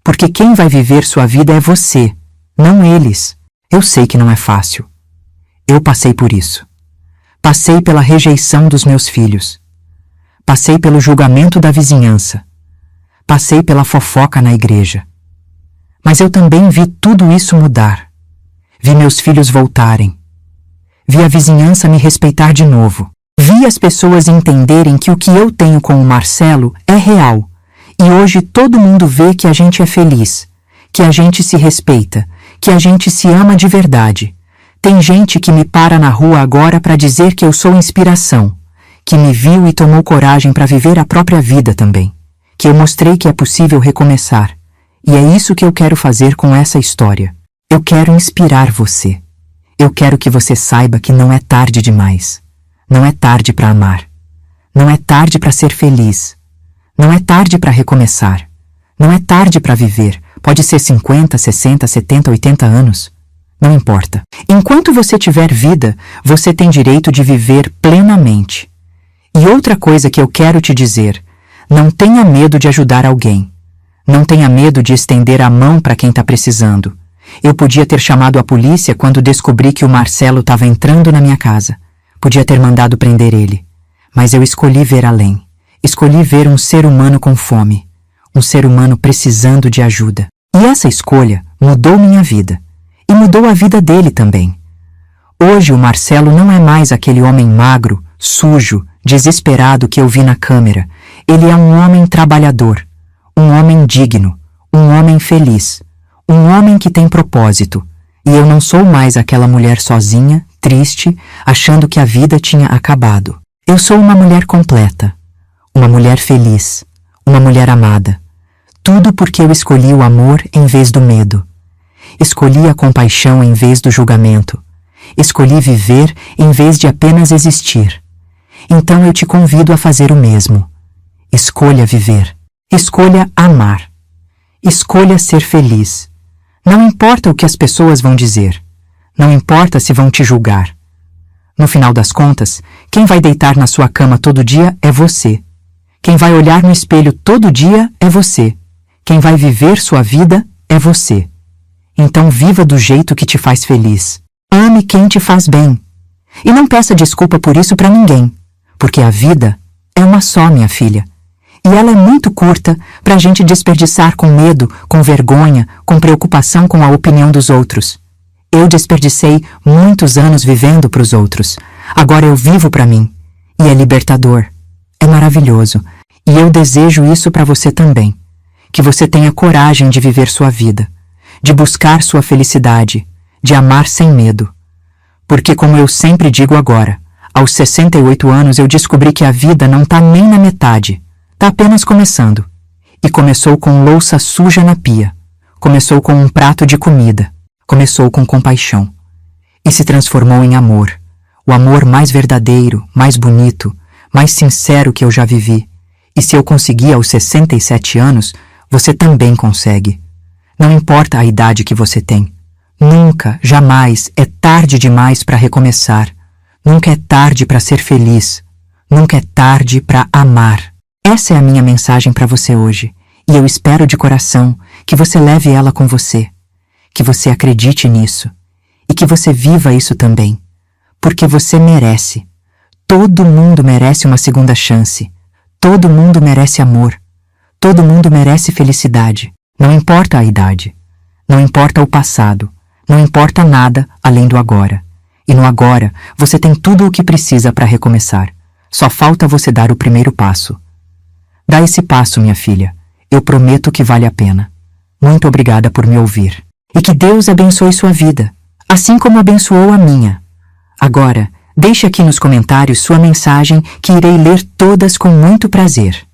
Porque quem vai viver sua vida é você, não eles. Eu sei que não é fácil. Eu passei por isso. Passei pela rejeição dos meus filhos. Passei pelo julgamento da vizinhança. Passei pela fofoca na igreja. Mas eu também vi tudo isso mudar. Vi meus filhos voltarem. Vi a vizinhança me respeitar de novo. Vi as pessoas entenderem que o que eu tenho com o Marcelo é real. E hoje todo mundo vê que a gente é feliz, que a gente se respeita, que a gente se ama de verdade. Tem gente que me para na rua agora para dizer que eu sou inspiração, que me viu e tomou coragem para viver a própria vida também, que eu mostrei que é possível recomeçar. E é isso que eu quero fazer com essa história. Eu quero inspirar você. Eu quero que você saiba que não é tarde demais. Não é tarde para amar. Não é tarde para ser feliz. Não é tarde para recomeçar. Não é tarde para viver. Pode ser 50, 60, 70, 80 anos. Não importa. Enquanto você tiver vida, você tem direito de viver plenamente. E outra coisa que eu quero te dizer, não tenha medo de ajudar alguém. Não tenha medo de estender a mão para quem está precisando. Eu podia ter chamado a polícia quando descobri que o Marcelo estava entrando na minha casa. Podia ter mandado prender ele. Mas eu escolhi ver além. Escolhi ver um ser humano com fome. Um ser humano precisando de ajuda. E essa escolha mudou minha vida. E mudou a vida dele também. Hoje o Marcelo não é mais aquele homem magro, sujo, desesperado que eu vi na câmera. Ele é um homem trabalhador. Um homem digno. Um homem feliz. Um homem que tem propósito. E eu não sou mais aquela mulher sozinha, triste, achando que a vida tinha acabado. Eu sou uma mulher completa. Uma mulher feliz. Uma mulher amada. Tudo porque eu escolhi o amor em vez do medo. Escolhi a compaixão em vez do julgamento. Escolhi viver em vez de apenas existir. Então eu te convido a fazer o mesmo. Escolha viver. Escolha amar. Escolha ser feliz. Não importa o que as pessoas vão dizer. Não importa se vão te julgar. No final das contas, quem vai deitar na sua cama todo dia é você. Quem vai olhar no espelho todo dia é você. Quem vai viver sua vida é você. Então viva do jeito que te faz feliz. Ame quem te faz bem. E não peça desculpa por isso para ninguém. Porque a vida é uma só, minha filha. E ela é muito curta para a gente desperdiçar com medo, com vergonha, com preocupação com a opinião dos outros. Eu desperdicei muitos anos vivendo para os outros. Agora eu vivo para mim. E é libertador. É maravilhoso. E eu desejo isso para você também. Que você tenha coragem de viver sua vida. De buscar sua felicidade. De amar sem medo. Porque como eu sempre digo agora, aos 68 anos eu descobri que a vida não está nem na metade. Está apenas começando. E começou com louça suja na pia. Começou com um prato de comida. Começou com compaixão. E se transformou em amor. O amor mais verdadeiro, mais bonito, mais sincero que eu já vivi. E se eu consegui aos 67 anos, você também consegue. Não importa a idade que você tem. Nunca, jamais é tarde demais para recomeçar. Nunca é tarde para ser feliz. Nunca é tarde para amar. Essa é a minha mensagem para você hoje, e eu espero de coração que você leve ela com você, que você acredite nisso, e que você viva isso também, porque você merece. Todo mundo merece uma segunda chance, todo mundo merece amor, todo mundo merece felicidade, não importa a idade, não importa o passado, não importa nada além do agora. E no agora, você tem tudo o que precisa para recomeçar, só falta você dar o primeiro passo. Dá esse passo, minha filha. Eu prometo que vale a pena. Muito obrigada por me ouvir. E que Deus abençoe sua vida, assim como abençoou a minha. Agora, Deixe aqui nos comentários sua mensagem que irei ler todas com muito prazer.